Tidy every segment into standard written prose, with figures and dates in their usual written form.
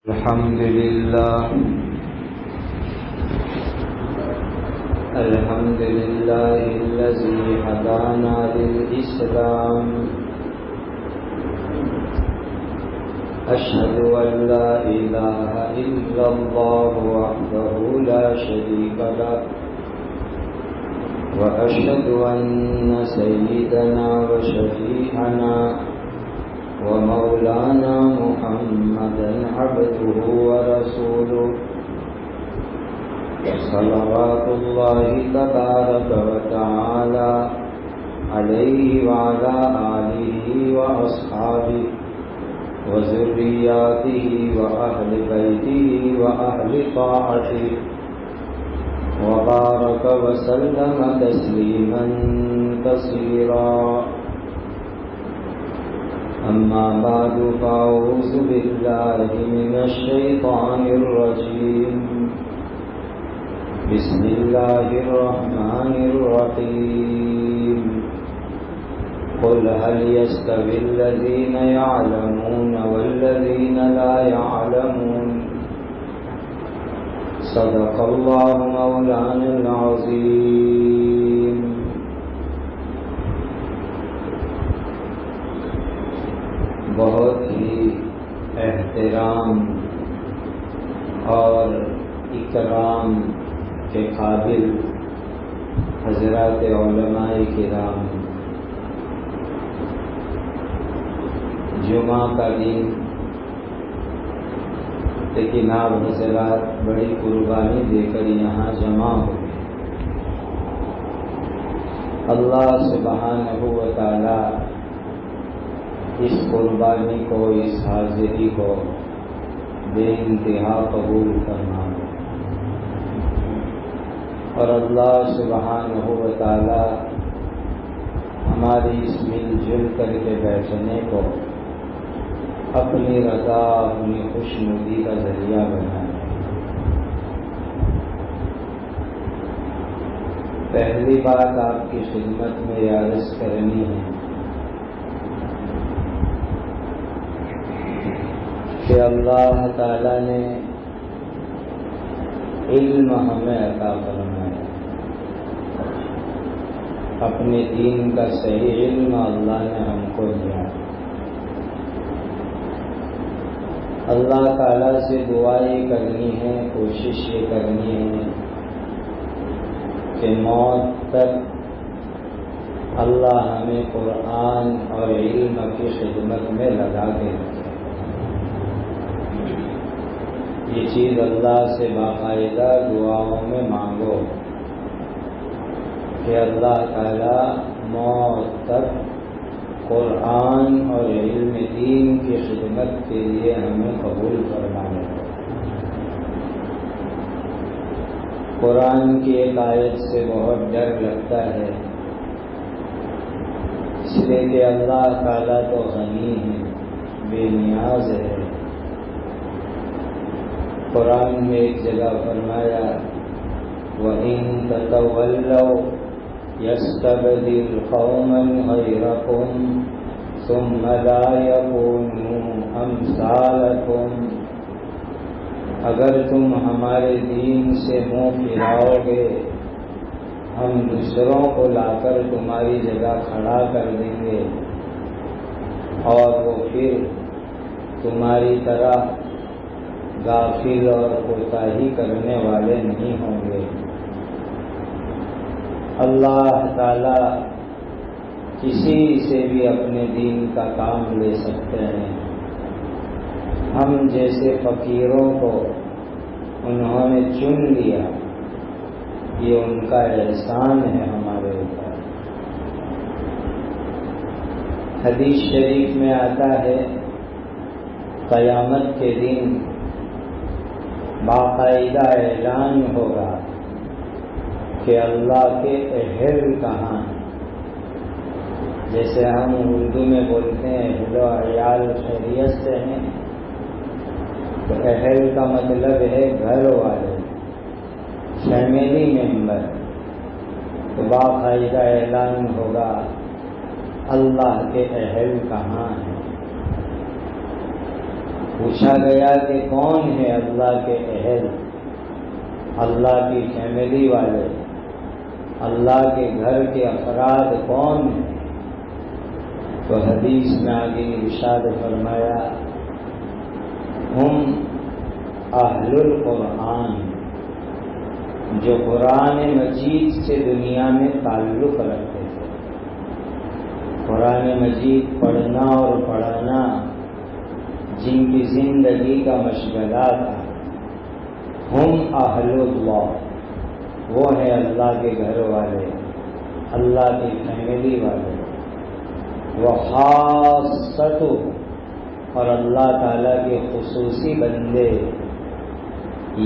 الحمد لله الذي هدانا للإسلام أشهد أن لا إله إلا الله وحده لا شريك له وأشهد أن سيدنا وشفيعنا ومولانا محمدا عبده ورسوله صلوات الله تبارك وتعالى عليه وعلى آله وأصحابه وذرياته وأهل بيته وأهل طاعته وبارك وسلم تسليما كثيرا. أما بعد فأعوذ بالله من الشيطان الرجيم. بسم الله الرحمن الرحيم. قل هل يستوي الذين يعلمون والذين لا يعلمون. صدق الله مولانا العظيم. بہت ہی احترام اور اکرام کے قابل حضرات علماء کرام، جمعہ کا دن، لیکن آپ حضرات بڑی قربانی دے کر یہاں جمع ہو گئے. اللہ سبحانہ و تعالی اس قربانی کو، اس حاضری کو بے انتہا قبول کرنا، اور اللہ سبحانہ و تعالی ہماری اس مل جل کر کے بیٹھنے کو اپنی رضا، اپنی خوشنودی کا ذریعہ بنائے. پہلی بات آپ کی خدمت میں یہ عرض کرنی ہے کہ اللہ تعالی نے علم ہمیں عطا فرمایا. اپنے دین کا صحیح علم اللہ نے ہم کو دیا. اللہ تعالی سے دعا یہ کرنی ہے، کوشش یہ کرنی ہے کہ موت تک اللہ ہمیں قرآن اور علم کی خدمت میں لگا کے رکھے. یہ چیز اللہ سے باقاعدہ دعاؤں میں مانگو کہ اللہ تعالی موت تک قرآن اور علم دین کی خدمت کے لیے ہمیں قبول فرمائے. قرآن کی ایک آیت سے بہت ڈر لگتا ہے، اس لیے کہ اللہ تعالی تو غنی ہے، بے نیاز ہے. قرآن میں ایک جگہ فرمایا وَإِن تَتَوَلَّوْا يَسْتَبْدِلْ قَوْمًا غَيْرَكُمْ ثُمَّ لَا يَكُونُوا أَمْثَالَكُمْ. اگر تم ہمارے دین سے منہ پھراؤ گے، ہم دوسروں کو لا کر تمہاری جگہ کھڑا کر دیں گے، اور وہ پھر تمہاری طرح غافل اور کوتاہی کرنے والے نہیں ہوں گے. اللہ تعالی کسی سے بھی اپنے دین کا کام لے سکتے ہیں. ہم جیسے فقیروں کو انہوں نے چن لیا، یہ ان کا احسان ہے ہمارے اوپر. حدیث شریف میں آتا ہے قیامت کے دن باقاعدہ اعلان ہوگا کہ اللہ کے اہل کہاں ہیں. جیسے ہم اردو میں بولتے ہیں ہیلو عیال خیریت سے ہیں، تو اہل کا مطلب ہے گھر والے، فیملی ممبر. تو باقاعدہ اعلان ہوگا اللہ کے اہل کہاں ہیں. پوچھا گیا کہ کون ہے اللہ کے اہل، اللہ کی فیملی والے، اللہ کے گھر کے افراد کون ہیں؟ تو حدیث میں آگے ارشاد فرمایا ہم اہل القرآن، جو قرآن مجید سے دنیا میں تعلق رکھتے تھے، قرآن مجید پڑھنا اور پڑھانا جن کی زندگی کا مشغلہ تھا، ہم اہل اللہ، وہ ہے اللہ کے گھر والے، اللہ کی فیملی والے، وخاصۃ، اور اللہ تعالیٰ کے خصوصی بندے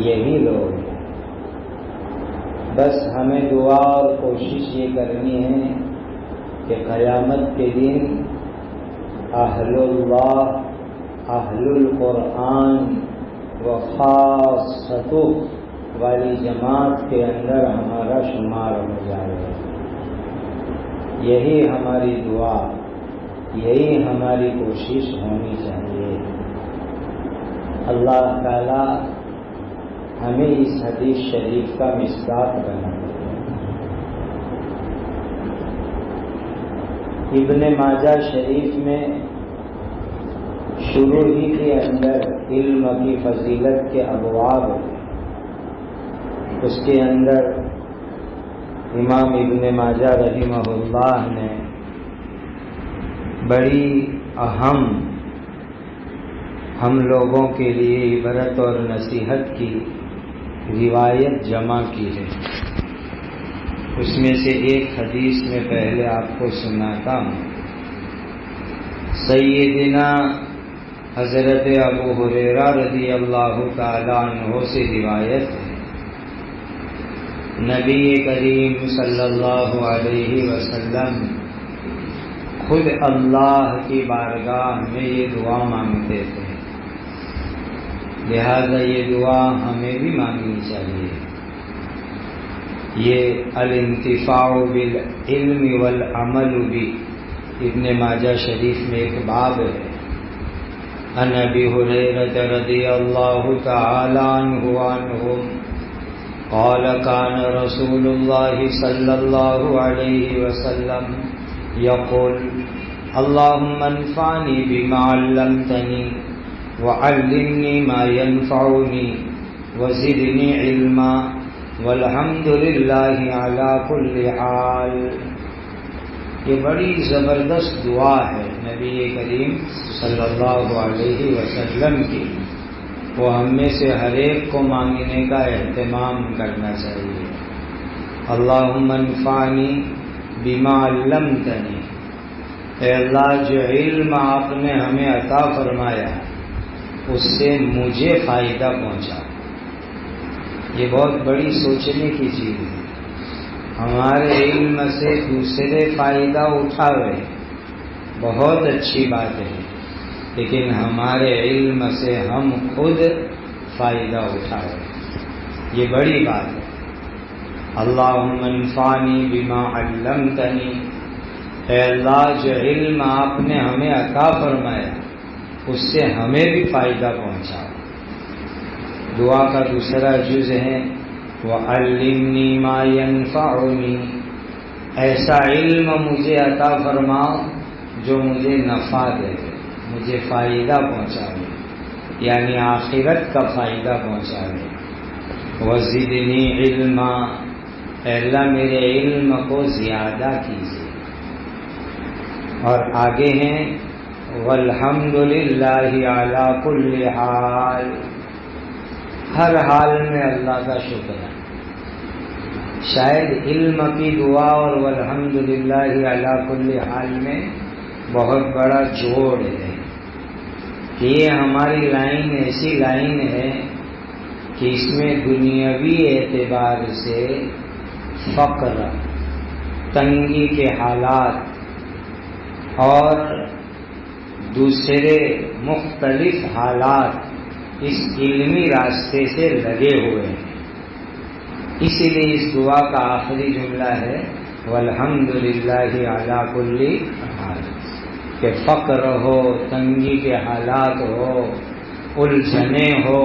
یہی لوگ ہیں۔ بس ہمیں دعا اور کوشش یہ کرنی ہے کہ قیامت کے دن اہل اللہ، اہل القرآن وخاصۃ والی جماعت کے اندر ہمارا شمار ہو جائے۔ یہی ہماری دعا، یہی ہماری کوشش ہونی چاہیے۔ اللہ تعالی ہمیں اس حدیث شریف کا مصداق بنا دے۔ ابن ماجہ شریف میں شروع ہی کے اندر علم کی فضیلت کے ابواب ہیں، اس کے اندر امام ابن ماجہ رحمہ اللہ نے بڑی اہم ہم لوگوں کے لیے عبرت اور نصیحت کی روایت جمع کی ہے۔ اس میں سے ایک حدیث میں پہلے آپ کو سناتا ہوں۔ سیدنا حضرت ابو ہریرہ رضی اللہ تعالی عنہ سے روایت ہے، نبی کریم صلی اللہ علیہ وسلم خود اللہ کی بارگاہ میں یہ دعا مانگتے تھے، لہذا یہ دعا ہمیں بھی مانگنی چاہیے۔ یہ الانتفاع بالعلم والعمل بھی ابن ماجہ شریف میں ایک باب ہے۔ عن ابی ہریرہ رضی اللہ تعالی عنہ قال كان رسول الله صلى الله عليه وسلم يقول اللهم انفعني بما علمتني وعلمني ما ينفعني وزدني علما والحمد لله على كل حال۔ یہ بڑی زبردست دعا ہے نبی کریم صلی اللہ علیہ وسلم کی، وہ ہم میں سے ہر ایک کو مانگنے کا اہتمام کرنا چاہیے۔ اللہم انفعنی بما علمتنی، اے اللہ جو علم آپ نے ہمیں عطا فرمایا اس سے مجھے فائدہ پہنچا۔ یہ بہت بڑی سوچنے کی چیز ہے۔ ہمارے علم سے دوسرے فائدہ اٹھاوے بہت اچھی بات ہے، لیکن ہمارے علم سے ہم خود فائدہ اٹھائیں، یہ بڑی بات ہے۔ اللہم انفعنی بما علمتنی، اے اللہ جو علم آپ نے ہمیں عطا فرمایا اس سے ہمیں بھی فائدہ پہنچاؤ۔ دعا کا دوسرا جز ہے وعلمنی ما ینفعنی، ایسا علم مجھے عطا فرماؤ جو مجھے نفع دے، مجھے فائدہ پہنچاوے، یعنی آخرت کا فائدہ پہنچاوے۔ وزدنی علما، اے اللہ میرے علم کو زیادہ کیجیے۔ اور آگے ہیں والحمد للہ علی کل حال، ہر حال میں اللہ کا شکر ہے۔ شاید علم کی دعا اور والحمد للہ علی کل حال میں بہت بڑا جوڑ ہے کہ یہ ہماری لائن ایسی لائن ہے کہ اس میں دنیاوی اعتبار سے فقر، تنگی کے حالات اور دوسرے مختلف حالات اس علمی راستے سے لگے ہوئے ہیں۔ اسی لیے اس دعا کا آخری جملہ ہے والحمد للہ علی کل حال، کہ فقر ہو، تنگی کے حالات ہو، الجھنیں ہو،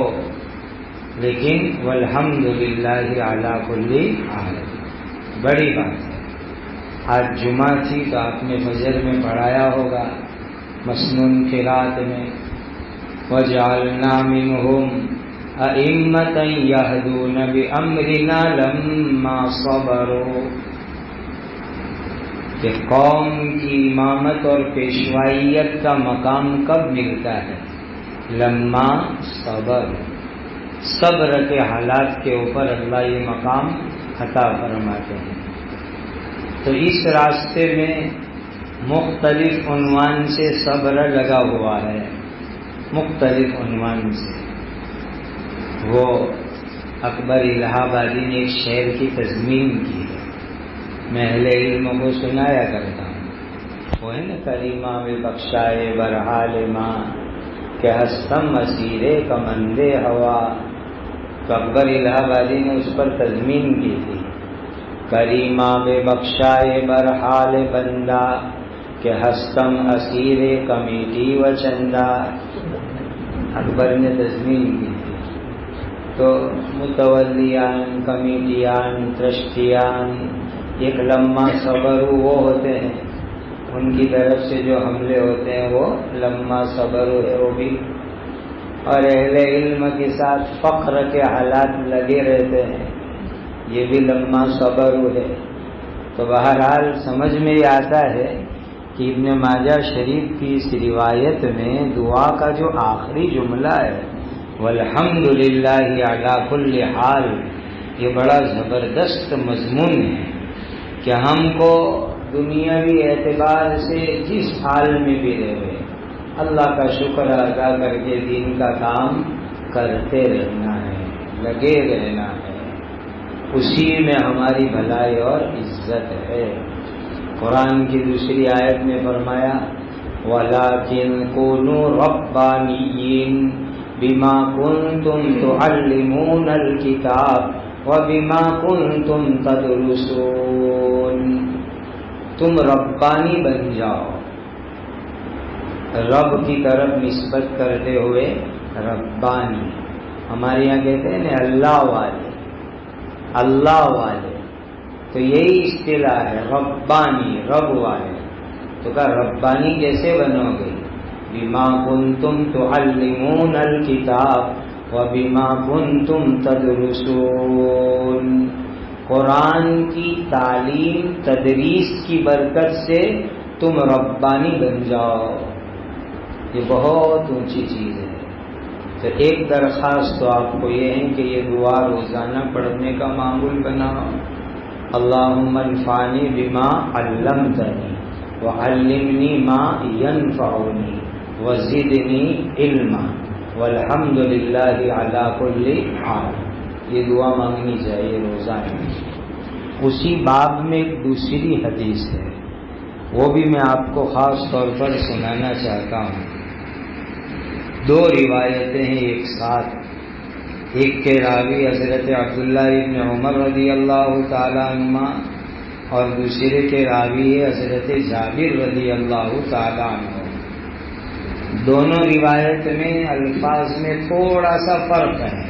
لیکن والحمدللہ علی کل حال، بڑی بات ہے۔ آج جمعہ تھی تو آپ نے فجر میں پڑھایا ہوگا مسنون قرات میں، وَجَعَلْنَا مِنْهُمْ أَئِمَّةً يَهْدُونَ بِأَمْرِنَا لَمَّا صَبَرُوا، کہ قوم کی امامت اور پیشوائیت کا مقام کب ملتا ہے؟ لما صبر، صبر کے حالات کے اوپر اللہ یہ مقام عطا فرماتے ہیں۔ تو اس راستے میں مختلف عنوان سے صبر لگا ہوا ہے، مختلف عنوان سے۔ وہ اکبر الہ آبادی نے ایک شعر کی تضمین کی ہے، میں اہل علم کو سنایا کرتا ہوں، وہ ہے نا کریمہ میں بخشائے برحال ماں کہ ہستم اسیرے کمندے ہوا، تو اکبر الہ آبادی نے اس پر تضمین کی تھی، کریمہ بے بخشائے برحال بندہ کہ ہستم اسیر کمیٹی و چندہ، اکبر نے تضمین کی تھی۔ تو متولیان، کمیٹیان، ٹرسٹیان، ایک لمحہ صبر وہ ہوتے ہیں، ان کی طرف سے جو حملے ہوتے ہیں وہ لمحہ صبر ہے وہ بھی، اور اہل علم کے ساتھ فقر کے حالات لگے رہتے ہیں، یہ بھی لمحہ صبر ہے۔ تو بہرحال سمجھ میں یہ آتا ہے کہ ابن ماجہ شریف کی اس روایت میں دعا کا جو آخری جملہ ہے والحمدللہ علی کل حال، یہ بڑا زبردست مضمون ہے کہ ہم کو دنیاوی اعتبار سے جس حال میں بھی رہے اللہ کا شکر ادا کر کے دین کا کام کرتے رہنا ہے، لگے رہنا ہے، اسی میں ہماری بھلائی اور عزت ہے۔ قرآن کی دوسری آیت میں فرمایا وَلَٰكِن كُونُوا رَبَّانِيِّينَ بِمَا كُنتُمْ تُعَلِّمُونَ الْكِتَابَ وَبِمَا كُنتُمْ تَدْرُسُونَ، تم ربانی بن جاؤ، رب کی طرف نسبت کرتے ہوئے ربانی، ہمارے یہاں کہتے ہیں نا اللہ والے، اللہ والے، تو یہی اصطلاح ہے ربانی، رب والے۔ تو کہا ربانی کیسے بنو گے؟ بما کنتم تعلمون الکتاب وبما کنتم تدرسون، قرآن کی تعلیم تدریس کی برکت سے تم ربانی بن جاؤ، یہ بہت اونچی چیز ہے۔ تو ایک درخواست تو آپ کو یہ ہے کہ یہ دعا روزانہ پڑھنے کا معمول بناؤ، اللہم انفعنی بما علمتنی وعلمنی ما ینفعنی وزدنی علما والحمدللہ علی کل حال، یہ دعا مانگنی چاہیے روزانہ۔ اسی باب میں ایک دوسری حدیث ہے، وہ بھی میں آپ کو خاص طور پر سنانا چاہتا ہوں۔ دو روایتیں ہیں ایک ساتھ، ایک کے راوی حضرت عبداللہ ابن عمر رضی اللہ تعالیٰ عنہ اور دوسرے کے راوی ہے حضرت جابر رضی اللہ تعالیٰ عنہ۔ دونوں روایت میں الفاظ میں تھوڑا سا فرق ہے،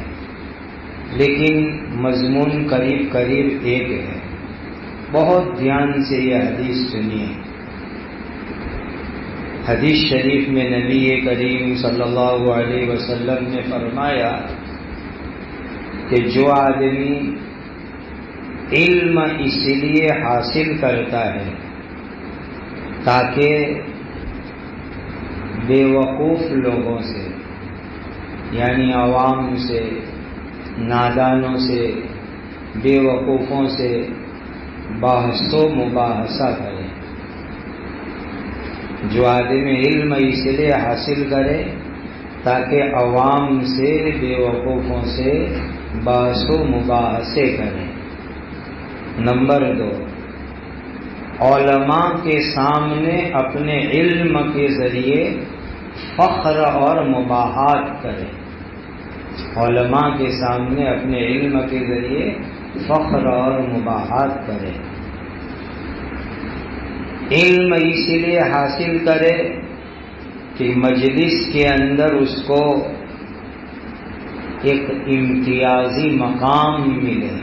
لیکن مضمون قریب قریب ایک ہے۔ بہت دھیان سے یہ حدیث سنیے۔ حدیث شریف میں نبی کریم صلی اللہ علیہ وسلم نے فرمایا کہ جو آدمی علم اس لیے حاصل کرتا ہے تاکہ بے وقوف لوگوں سے، یعنی عوام سے، نادانوں سے، بے وقوفوں سے بحث و مباحثہ کرے، جو آدمی علم اس لیے حاصل کرے تاکہ عوام سے، بے وقوفوں سے بحث و مباحثے کریں۔ نمبر 2، علماء کے سامنے اپنے علم کے ذریعے فخر اور مباحات کریں، علماء کے سامنے اپنے علم کے ذریعے فخر اور مباحات کریں۔ علم اس لیے حاصل کرے کہ مجلس کے اندر اس کو ایک امتیازی مقام ملے،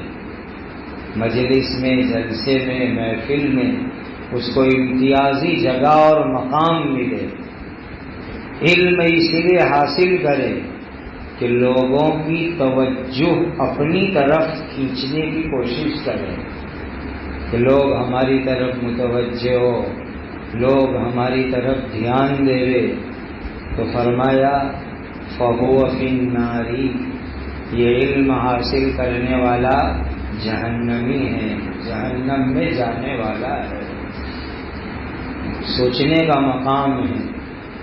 مجلس میں، جلسے میں، محفل میں اس کو امتیازی جگہ اور مقام ملے۔ علم اس لیے حاصل کرے کہ لوگوں کی توجہ اپنی طرف کھینچنے کی کوشش کرے، کہ لوگ ہماری طرف متوجہ ہو، لوگ ہماری طرف دھیان دے۔ تو فرمایا فَهُوَ فِي النَّارِ، یہ علم حاصل کرنے والا جہنمی ہے، جہنم میں جانے والا ہے۔ سوچنے کا مقام ہے،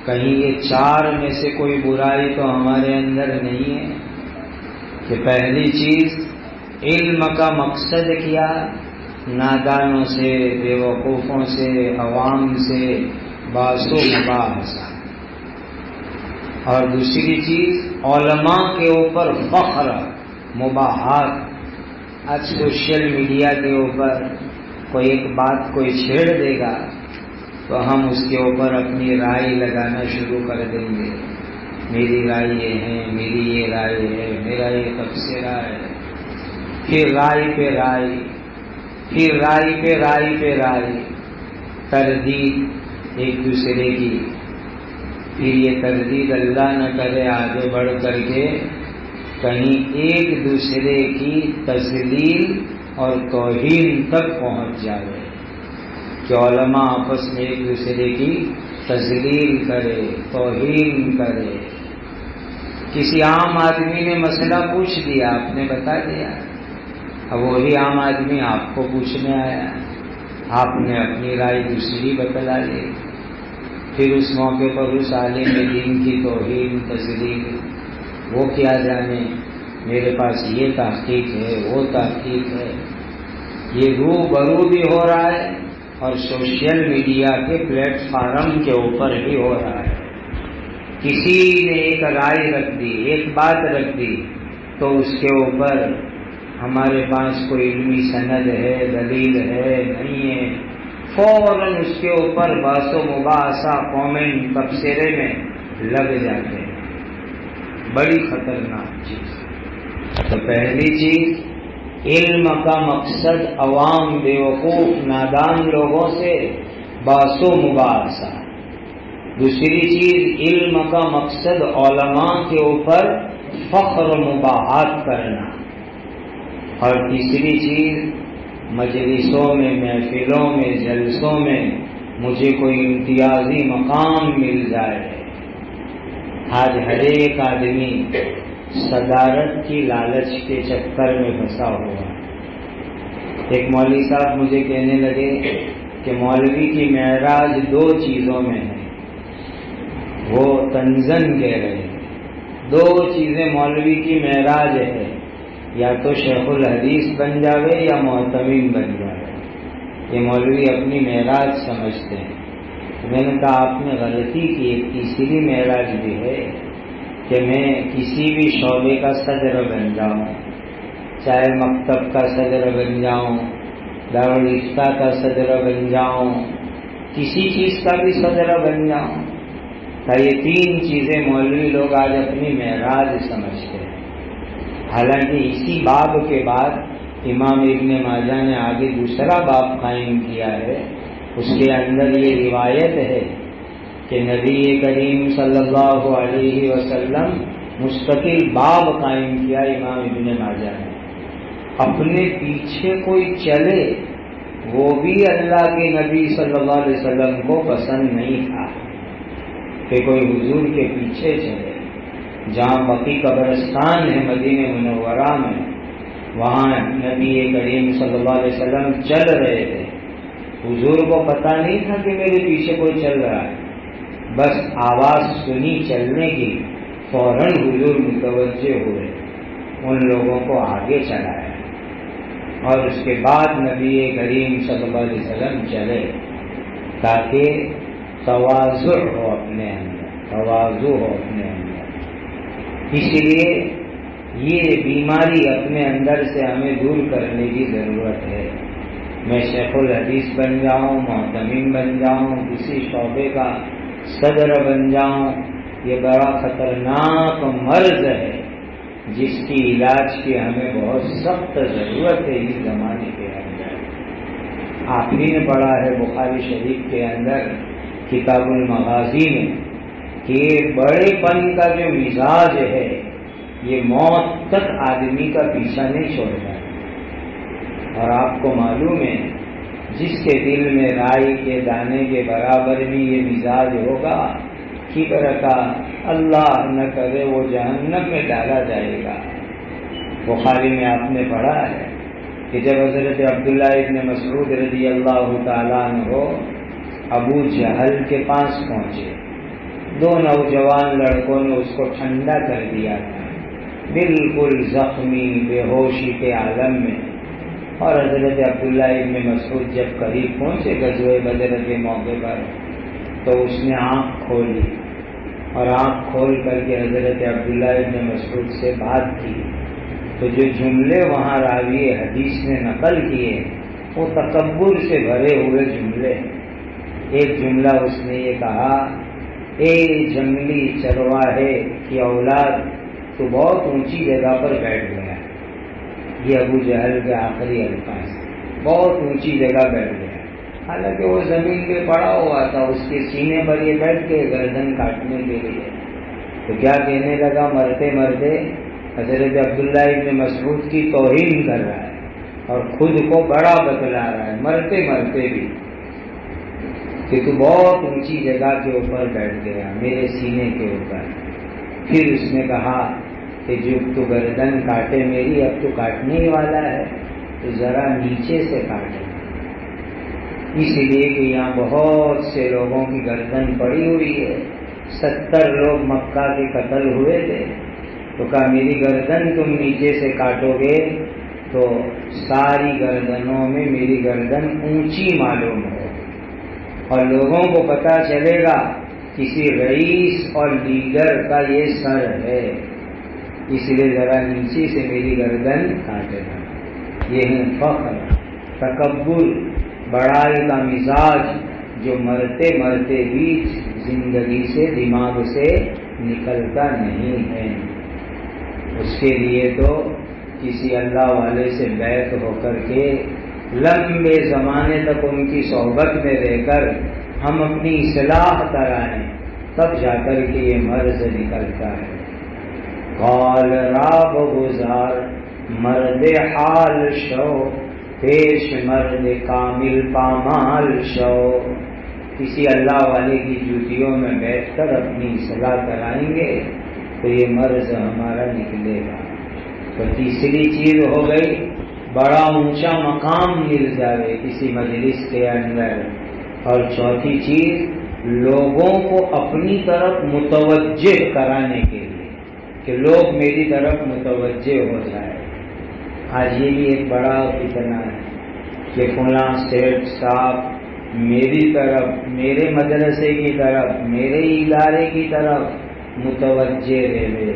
کہیں یہ چار میں سے کوئی برائی تو ہمارے اندر نہیں ہے کہ پہلی چیز علم کا مقصد کیا، نادانوں سے، بے وقوفوں سے، عوام سے باس و مباحثہ، اور دوسری چیز علماء کے اوپر فخر، مباحات۔ آج سوشل میڈیا کے اوپر کوئی ایک بات کوئی چھیڑ دے گا تو ہم اس کے اوپر اپنی رائے لگانا شروع کر دیں گے، میری رائے یہ ہے، میری یہ رائے ہے، میرا یہ تبصرہ ہے، پھر رائے پہ رائے، پھر رائے پہ رائے پہ رائے، تردید ایک دوسرے کی، پھر یہ تردید اللہ نہ کرے آگے بڑھ کر کے کہیں ایک دوسرے کی تذلیل اور توہین تک پہنچ جائے کہ علماء آپس میں ایک دوسرے کی تذلیل کرے، توہین کرے۔ کسی عام آدمی نے مسئلہ پوچھ دیا، آپ نے بتا دیا، اب وہی عام آدمی آپ کو پوچھنے آیا، آپ نے اپنی رائے دوسری بتلا لی، پھر اس موقع پر اس عالم دین کی توہین، تذلیل، وہ کیا جانے میرے پاس یہ تحقیق ہے، وہ تحقیق ہے۔ یہ روبرو بھی ہو رہا ہے اور سوشل میڈیا کے پلیٹ فارم کے اوپر بھی ہو رہا ہے۔ کسی نے ایک رائے رکھ دی، ایک بات رکھ دی، تو اس کے اوپر ہمارے پاس کوئی علمی سند ہے، دلیل ہے، نہیں ہے، فوراً اس کے اوپر بحث و مباحثہ، کامنٹ، تبصرے میں لگ جاتے ہیں۔ بڑی خطرناک چیز۔ تو پہلی چیز علم کا مقصد عوام، بیوقوف، نادان لوگوں سے بحث و مباحثہ۔ دوسری چیز علم کا مقصد علماء کے اوپر فخر و مباحات کرنا۔ اور تیسری چیز مجلسوں میں، محفلوں میں، جلسوں میں مجھے کوئی امتیازی مقام مل جائے۔ آج ہر ایک آدمی صدارت کی لالچ کے چکر میں پھنسا ہوا۔ ایک مولوی صاحب مجھے کہنے لگے کہ مولوی کی معراج دو چیزوں میں ہے، وہ تنزن کہہ رہے ہیں، دو چیزیں مولوی کی معراج ہے، یا تو شیخ الحدیث بن جاوے یا معتمین بن جاوے۔ یہ مولوی اپنی معراج سمجھتے ہیں۔ میں نے کہا آپ نے غلطی کی، ایک تیسری معراج بھی ہے کہ میں کسی بھی شعبے کا صدر بن جاؤں، چاہے مکتب کا صدر بن جاؤں، دارالفتہ کا صدر بن جاؤں، کسی چیز کا بھی صدر بن جاؤں۔ یہ تین چیزیں مولوی لوگ آج اپنی معراج سمجھتے ہیں۔ حالانکہ اسی باب کے بعد امام ابن ماجہ نے آگے دوسرا باب قائم کیا ہے، اس کے اندر یہ روایت ہے کہ نبی کریم صلی اللہ علیہ وسلم مستقل باب قائم کیا امام ابن ماجہ نے۔ اپنے پیچھے کوئی چلے وہ بھی اللہ کے نبی صلی اللہ علیہ وسلم کو پسند نہیں تھا کہ کوئی حضور کے پیچھے چلے۔ جہاں بقی قبرستان ہے مدینہ منورہ میں، وہاں نبی کریم صلی اللہ علیہ وسلم چل رہے تھے، حضور کو پتہ نہیں تھا کہ میرے پیچھے کوئی چل رہا ہے، بس آواز سنی چلنے کی، فوراً حضور متوجہ ہوئے، ان لوگوں کو آگے چلایا، اور اس کے بعد نبی کریم صلی اللہ علیہ وسلم چلے تاکہ تواضع ہو اپنے اندر، تواضع ہو اپنے اندر۔ اس لیے یہ بیماری اپنے اندر سے ہمیں دور کرنے کی ضرورت ہے۔ میں شیخ الحدیث بن جاؤں، معتمین بن جاؤں، کسی شعبے کا صدر بن جاؤں، یہ بڑا خطرناک مرض ہے جس کی علاج کی ہمیں بہت سخت ضرورت ہے اس زمانے کے اندر۔ آپ ہی نے پڑھا ہے بخاری شریف کے اندر کتاب المغازی میں کہ بڑے پن کا جو مزاج ہے یہ موت تک آدمی کا پیچھا نہیں چھوڑتا ہے۔ اور آپ کو معلوم ہے جس کے دل میں رائی کے دانے کے برابر بھی یہ مزاج ہوگا کبر کا اللہ نہ کرے وہ جہنم میں ڈالا جائے گا۔ بخاری میں آپ نے پڑھا ہے کہ جب حضرت عبداللہ ابن مسعود رضی اللہ تعالیٰ عنہ ابو جہل کے پاس پہنچے، دو نوجوان لڑکوں نے اس کو ٹھنڈا کر دیا تھا، بالکل زخمی بے ہوشی کے عالم میں۔ اور حضرت عبداللہ ابن مسعود جب قریب پہنچے غزوہ بدر کے موقع پر تو اس نے آنکھ کھولی اور آنکھ کھول کر کے حضرت عبداللہ ابن مسعود سے بات کی، تو جو جملے وہاں راوی حدیث نے نقل کیے وہ تکبر سے بھرے ہوئے جملے۔ ایک جملہ اس نے یہ کہا، اے جنگلی چرواہے کی اولاد تو بہت اونچی جگہ پر بیٹھ گیا۔ یہ ابو جہل کے آخری الفاظ، بہت اونچی جگہ بیٹھ گیا۔ حالانکہ وہ زمین پہ پڑا ہوا تھا، اس کے سینے پر یہ بیٹھ کے گردن کاٹنے کے لیے۔ تو کیا کہنے لگا، مرتے مرتے حضرت عبداللہ ابن مسعود کی توہین کر رہا ہے اور خود کو بڑا بتلا رہا ہے مرتے مرتے بھی، کہ تو بہت اونچی جگہ کے اوپر بیٹھ گیا میرے سینے کے اوپر۔ پھر اس نے کہا کہ جو تو گردن کاٹے میری اب تو کاٹنے ہی والا ہے تو ذرا نیچے سے کاٹے، اس لیے کہ یہاں بہت سے لوگوں کی گردن پڑی ہوئی ہے، 70 لوگ مکہ کے قتل ہوئے تھے۔ تو کہا میری گردن تم نیچے سے کاٹو گے تو ساری گردنوں میں میری گردن اونچی معلوم ہو اور لوگوں کو پتہ چلے گا کسی رئیس اور لیڈر کا یہ سر ہے، اس لیے ذرا نیچے سے میری گردن کاٹے گا۔ یہ ہے فخر، تکبر، بڑائی کا مزاج جو مرتے مرتے بھی زندگی سے دماغ سے نکلتا نہیں ہے۔ اس کے لیے تو کسی اللہ والے سے بیعت ہو کر کے لمبے زمانے تک ان کی صحبت میں رہ کر ہم اپنی اصلاح کرائیں، تب جا کر کے یہ مرض نکلتا ہے۔ قال راب گزار مرد حال شو، پیش مرد کامل پامال شو۔ کسی اللہ والے کی جوتیوں میں بیٹھ کر اپنی اصلاح کرائیں گے تو یہ مرض ہمارا نکلے گا۔ تو تیسری چیز ہو گئی بڑا اونچا مقام مل جائے کسی مجلس کے اندر، اور چوتھی چیز لوگوں کو اپنی طرف متوجہ کرانے کے لیے کہ لوگ میری طرف متوجہ ہو جائے۔ آج یہ بھی ایک بڑا فتنہ ہے کہ فلاں سیٹ صاحب میری طرف، میرے مدرسے کی طرف، میرے ادارے کی طرف متوجہ رہے،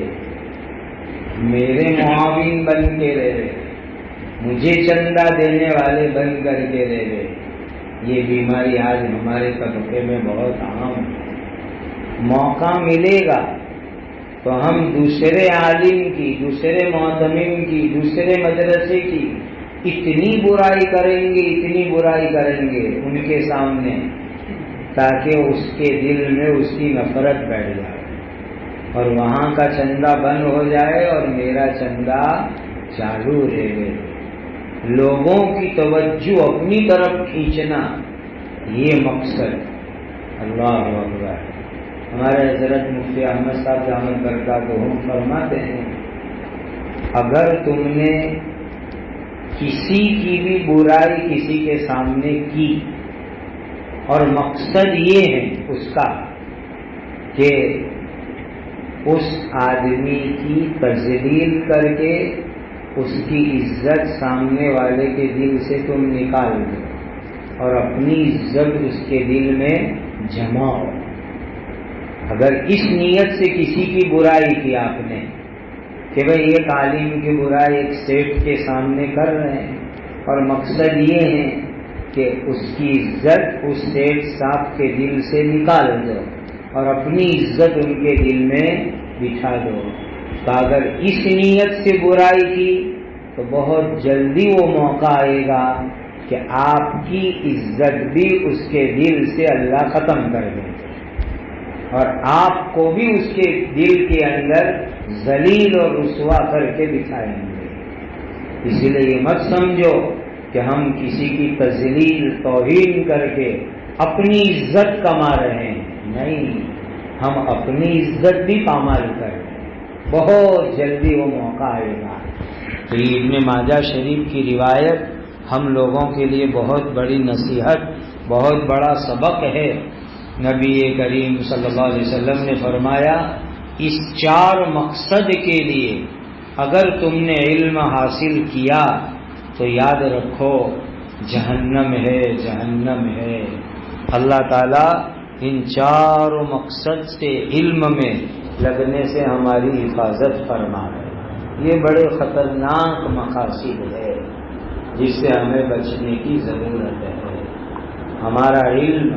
میرے معاون بن کے رہے، مجھے چندہ دینے والے بن کر کے رہے۔ یہ بیماری آج ہمارے طبقے میں بہت عام ہے۔ موقع ملے گا تو ہم دوسرے عالم کی، دوسرے معتمم کی، دوسرے مدرسے کی اتنی برائی کریں گے، اتنی برائی کریں گے ان کے سامنے تاکہ اس کے دل میں اس کی نفرت بیٹھ جائے اور وہاں کا چندہ بند ہو جائے اور میرا چندہ چالو رہے۔ لوگوں کی توجہ اپنی طرف کھینچنا، یہ مقصد۔ اللہ اکبر۔ ہمارے حضرت مفتی احمد صاحب دامت برکاتہم فرماتے ہیں اگر تم نے کسی کی بھی برائی کسی کے سامنے کی اور مقصد یہ ہے اس کا کہ اس آدمی کی تذلیل کر کے اس کی عزت سامنے والے کے دل سے تم نکال دو اور اپنی عزت اس کے دل میں جماؤ، اگر اس نیت سے کسی کی برائی کی آپ نے کہ بھئی ایک عالم کی برائی ایک سیٹ کے سامنے کر رہے ہیں اور مقصد یہ ہے کہ اس کی عزت اس سیٹ صاحب کے دل سے نکال دو اور اپنی عزت ان کے دل میں بٹھا دو، تو اگر اس نیت سے برائی کی تو بہت جلدی وہ موقع آئے گا کہ آپ کی عزت بھی اس کے دل سے اللہ ختم کر دیں گے اور آپ کو بھی اس کے دل کے اندر ذلیل اور رسوا کر کے بٹھائیں گے۔ اسی لیے یہ مت سمجھو کہ ہم کسی کی تذلیل توہین کر کے اپنی عزت کما رہے ہیں، نہیں، ہم اپنی عزت بھی پامال کر رہے ہیں، بہت جلدی وہ موقع آئے گا۔ تو یہ ابن ماجہ شریف کی روایت ہم لوگوں کے لیے بہت بڑی نصیحت، بہت بڑا سبق ہے۔ نبی کریم صلی اللہ علیہ وسلم نے فرمایا اس 4 مقصد کے لیے اگر تم نے علم حاصل کیا تو یاد رکھو جہنم ہے، جہنم ہے۔ اللہ تعالیٰ ان 4 مقصد سے علم میں لگنے سے ہماری حفاظت فرما ہے۔ یہ بڑے خطرناک مقاصد ہے جس سے ہمیں بچنے کی ضرورت ہے۔ ہمارا علم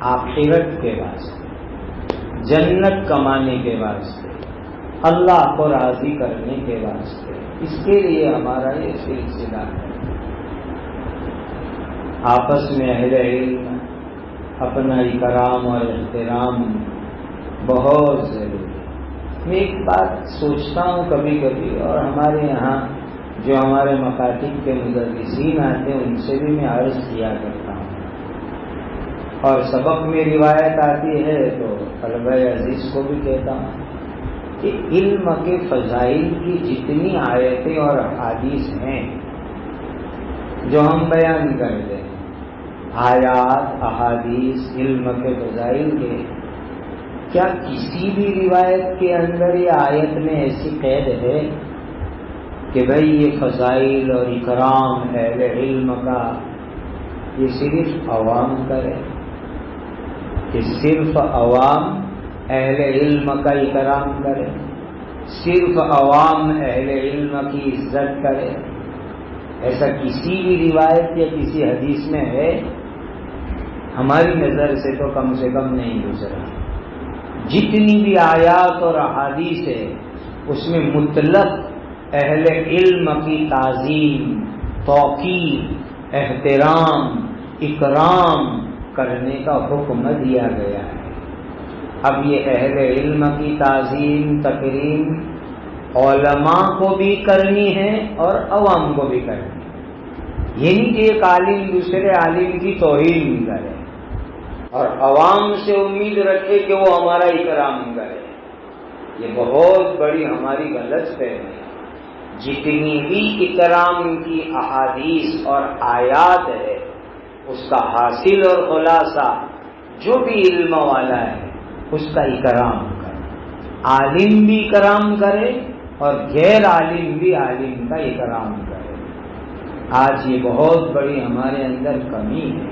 آخرت کے واسطے، جنت کمانے کے واسطے، اللہ کو راضی کرنے کے واسطے، اس کے لیے ہمارا یہ سلسلہ ہے۔ آپس میں اہل علم اپنا اکرام اور احترام بہت ضروری ہے۔ میں ایک بات سوچتا ہوں کبھی کبھی، اور ہمارے یہاں جو ہمارے مکاتب کے مدرسین آتے ہیں ان سے بھی میں عرض کیا کرتا ہوں، اور سبق میں روایت آتی ہے تو طلبہ عزیز کو بھی کہتا ہوں کہ علم کے فضائل کی جتنی آیتیں اور احادیث ہیں جو ہم بیان کرتے ہیں، آیات احادیث علم کے فضائل کے، کیا کسی بھی روایت کے اندر یا آیت میں ایسی قید ہے کہ بھئی یہ فضائل اور اکرام اہل علم کا یہ صرف عوام کرے، کہ صرف عوام اہل علم کا اکرام کرے، صرف عوام اہل علم کی عزت کرے؟ ایسا کسی بھی روایت یا کسی حدیث میں ہے؟ ہماری نظر سے تو کم سے کم نہیں گزرا۔ جتنی بھی آیات اور احادیث ہے اس میں مطلق اہل علم کی تعظیم، توقیر، احترام، اکرام کرنے کا حکم دیا گیا ہے۔ اب یہ اہل علم کی تعظیم، تکریم علماء کو بھی کرنی ہے اور عوام کو بھی کرنی ہے۔ یہ نہیں کہ ایک عالم دوسرے عالم کی توہین بھی کرے اور عوام سے امید رکھے کہ وہ ہمارا اکرام کرے، یہ بہت بڑی ہماری غلط فہمی ہے۔ جتنی بھی اکرام کی احادیث اور آیات ہے اس کا حاصل اور خلاصہ جو بھی علم والا ہے اس کا اکرام کرے، عالم بھی اکرام کرے اور غیر عالم بھی عالم کا اکرام کرے۔ آج یہ بہت بڑی ہمارے اندر کمی ہے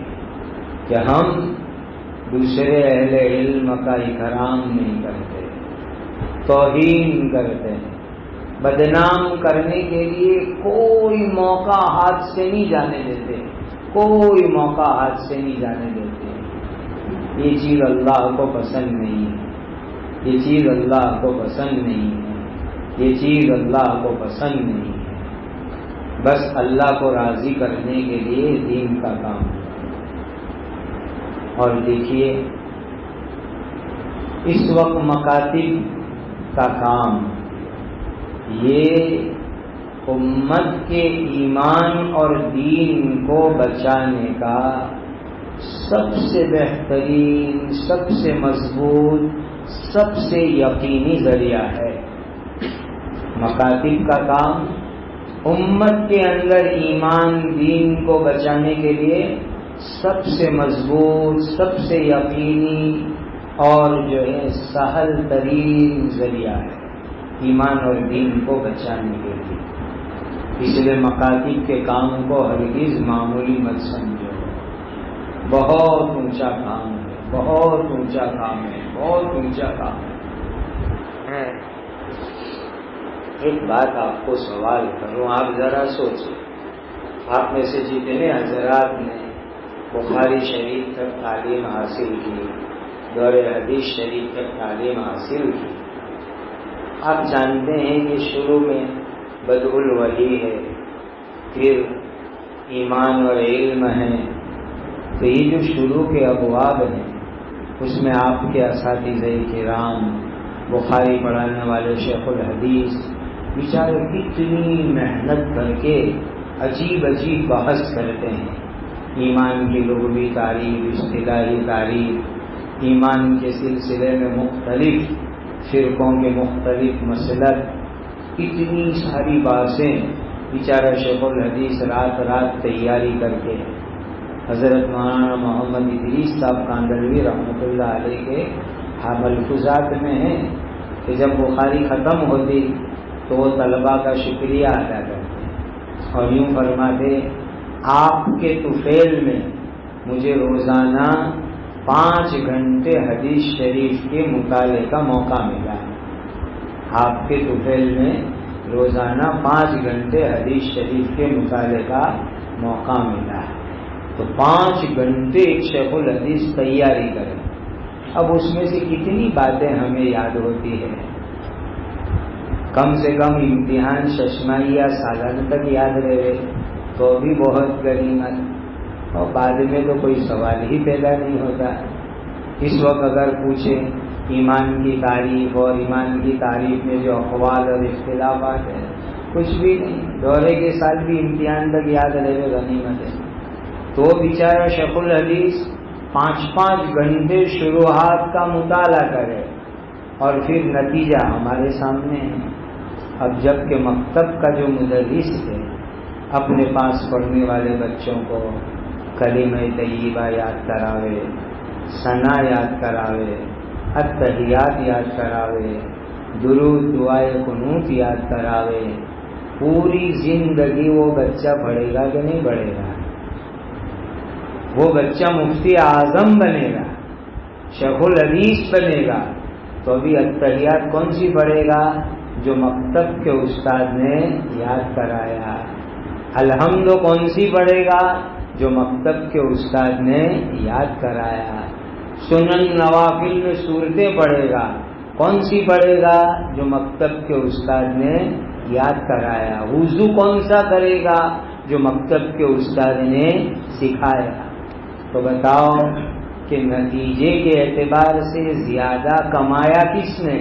کہ ہم دوسرے اہل علم کا اکرام نہیں کرتے، توہین کرتے ہیں، بدنام کرنے کے لیے کوئی موقع ہاتھ سے نہیں جانے دیتے، کوئی موقع ہاتھ سے نہیں جانے دیتے۔ یہ چیز اللہ کو پسند نہیں ہے، یہ چیز اللہ کو پسند نہیں ہے، یہ چیز اللہ کو پسند نہیں ہے۔ بس اللہ کو راضی کرنے کے لیے دین کا کام ہے۔ اور دیکھیے اس وقت مکاتب کا کام یہ امت کے ایمان اور دین کو بچانے کا سب سے بہترین، سب سے مضبوط، سب سے یقینی ذریعہ ہے۔ مکاتب کا کام امت کے اندر ایمان دین کو بچانے کے لیے سب سے مضبوط، سب سے یقینی اور جو ہے سہل ترین ذریعہ ہے ایمان اور دین کو بچانے کے لیے۔ اس لیے مکاتب کے کام کو ہرگز معمولی مت سمجھو، بہت اونچا کام ہے، بہت اونچا کام ہے، بہت اونچا کام ہے۔ ایک بات آپ کو سوال کروں، آپ ذرا سوچیں، آپ میں سے جتنے حضرات نے بخاری شریف تک تعلیم حاصل کی، دور حدیث شریف تک تعلیم حاصل کی، آپ جانتے ہیں کہ شروع میں بدء الوحی ہے، پھر ایمان اور علم ہے، تو یہ جو شروع کے ابواب ہیں اس میں آپ کے اساتذہ کرام، بخاری پڑھانے والے شیخ الحدیث بیچارے کتنی محنت کر کے عجیب عجیب بحث کرتے ہیں، ایمان کی لغوی تعریف، اصطلاحی تعریف، ایمان کے سلسلے میں مختلف فرقوں کے مختلف مسلک، اتنی ساری باتیں بیچارہ شیخ الحدیث رات رات تیاری کر کے حضرت مولانا محمد ادریس صاحب کاندھلوی رحمۃ اللہ علیہ کے ملفوظات میں ہیں کہ جب بخاری ختم ہوتی تو وہ طلباء کا شکریہ ادا کرتے اور یوں فرماتے، آپ کے طفیل میں مجھے روزانہ 5 گھنٹے حدیث شریف کے مطالعے کا موقع ملا ہے۔ آپ کے طفیل میں روزانہ 5 گھنٹے حدیث شریف کے مطالعے کا موقع ملا ہے، تو 5 گھنٹے ایک شیخ الحدیث تیاری کریں۔ اب اس میں سے کتنی باتیں ہمیں یاد ہوتی ہے؟ کم سے کم امتحان ششمائی یا سالانہ تک یاد رہے تو بھی بہت غنیمت، اور بعد میں تو کوئی سوال ہی پیدا نہیں ہوتا۔ اس وقت اگر پوچھیں ایمان کی تعریف اور ایمان کی تعریف میں جو اقوال اور اختلافات ہیں، کچھ بھی نہیں، دورے کے ساتھ بھی امتحان تک یاد رہے غنیمت ہے۔ تو بیچارہ شیخ الحدیث 5 گھنٹے شروحات کا مطالعہ کرے اور پھر نتیجہ ہمارے سامنے ہے۔ اب جب کہ مکتب کا جو مدرس ہے اپنے پاس پڑھنے والے بچوں کو کلمہ طیبہ یاد کراوے، ثنا یاد کراوے، التحیات یاد کراوے، درود دعائے قنوت یاد کراوے، پوری زندگی وہ بچہ پڑھے گا کہ نہیں پڑھے گا؟ وہ بچہ مفتی اعظم بنے گا، شیخ الحدیث بنے گا، تو ابھی التحیات کون سی پڑھے گا؟ جو مکتب کے استاد نے یاد کرایا۔ الحمد کون سی پڑھے گا؟ جو مکتب کے استاد نے یاد کرایا۔ سنن نوافل میں صورتیں پڑھے گا، کون سی پڑھے گا؟ جو مکتب کے استاد نے یاد کرایا۔ وضو کون سا کرے گا؟ جو مکتب کے استاد نے سکھایا۔ تو بتاؤ کہ نتیجے کے اعتبار سے زیادہ کمایا کس نے؟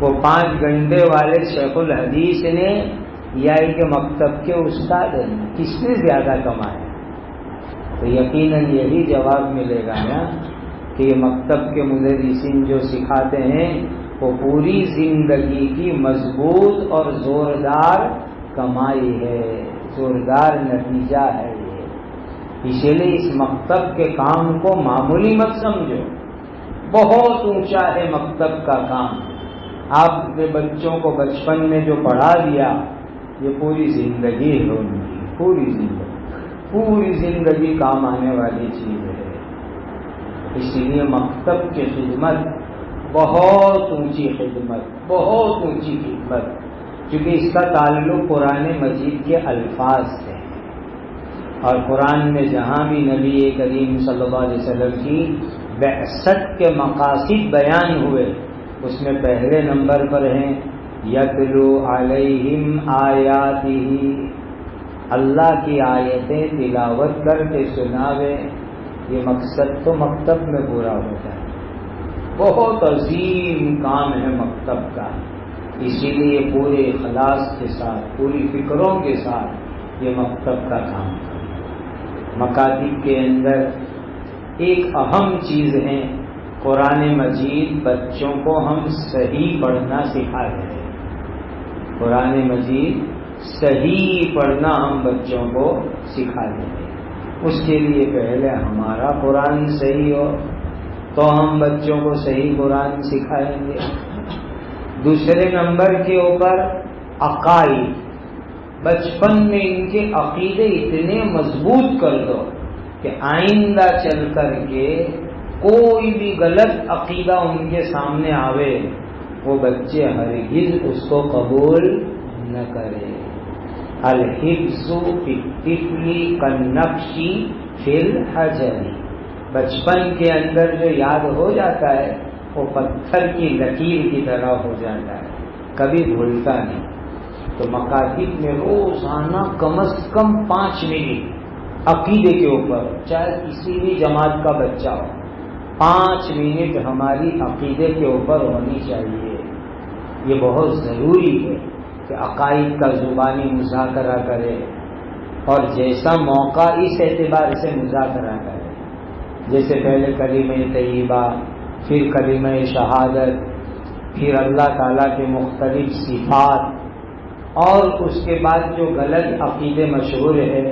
وہ 5 گھنٹے والے شیخ الحدیث نے یا کہ مکتب کے استاد نے؟ کس نے زیادہ کمایا؟ تو یقیناً یہی جواب ملے گا نا کہ یہ مکتب کے مدرسین جو سکھاتے ہیں وہ پوری زندگی کی مضبوط اور زوردار کمائی ہے، زوردار نتیجہ ہے یہ۔ اسی لیے اس مکتب کے کام کو معمولی مت سمجھو، بہت اونچا ہے مکتب کا کام۔ آپ نے بچوں کو بچپن میں جو پڑھا دیا یہ پوری زندگی ہے ان کی، پوری زندگی کام آنے والی چیز ہے۔ اسی لیے مکتب کی خدمت بہت اونچی خدمت، بہت اونچی خدمت، کیونکہ اس کا تعلق قرآن مجید کے الفاظ سے ہے، اور قرآن میں جہاں بھی نبی کریم صلی اللہ علیہ وسلم کی بعثت کے مقاصد بیان ہوئے اس میں پہلے نمبر پر ہیں یتلو علیہم آیاتہ، اللہ کی آیتیں تلاوت کر کے سناوے۔ یہ مقصد تو مکتب میں پورا ہوتا ہے، بہت عظیم کام ہے مکتب کا۔ اسی لیے پورے اخلاص کے ساتھ، پوری فکروں کے ساتھ یہ مکتب کا کام ہے۔ مکاتب کے اندر ایک اہم چیز ہے، قرآن مجید بچوں کو ہم صحیح پڑھنا سکھا رہے ہیں۔ قرآن مجید صحیح پڑھنا ہم بچوں کو سکھا رہے ہیں۔ اس کے لیے پہلے ہمارا قرآن صحیح ہو تو ہم بچوں کو صحیح قرآن سکھائیں گے۔ دوسرے نمبر کے اوپر عقائد، بچپن میں ان کے عقیدے اتنے مضبوط کر دو کہ آئندہ چل کر کے کوئی بھی غلط عقیدہ ان کے سامنے آوے وہ بچے ہرگز اس کو قبول نہ کرے۔ الحفظ فی الطفل کالنقش فی الحجر، بچپن کے اندر جو یاد ہو جاتا ہے وہ پتھر کی لکیر کی طرح ہو جاتا ہے، کبھی بھولتا نہیں۔ تو مکاتب میں روزانہ کم از کم 5 منٹ عقیدے کے اوپر، چاہے کسی بھی جماعت کا بچہ ہو، 5 منٹ ہماری عقیدے کے اوپر ہونی چاہیے۔ یہ بہت ضروری ہے کہ عقائد کا زبانی مذاکرہ کرے، اور جیسا موقع اس اعتبار سے مذاکرہ کرے، جیسے پہلے کلمہ طیبہ، پھر کلمہ شہادت، پھر اللہ تعالیٰ کے مختلف صفات، اور اس کے بعد جو غلط عقیدے مشہور ہے،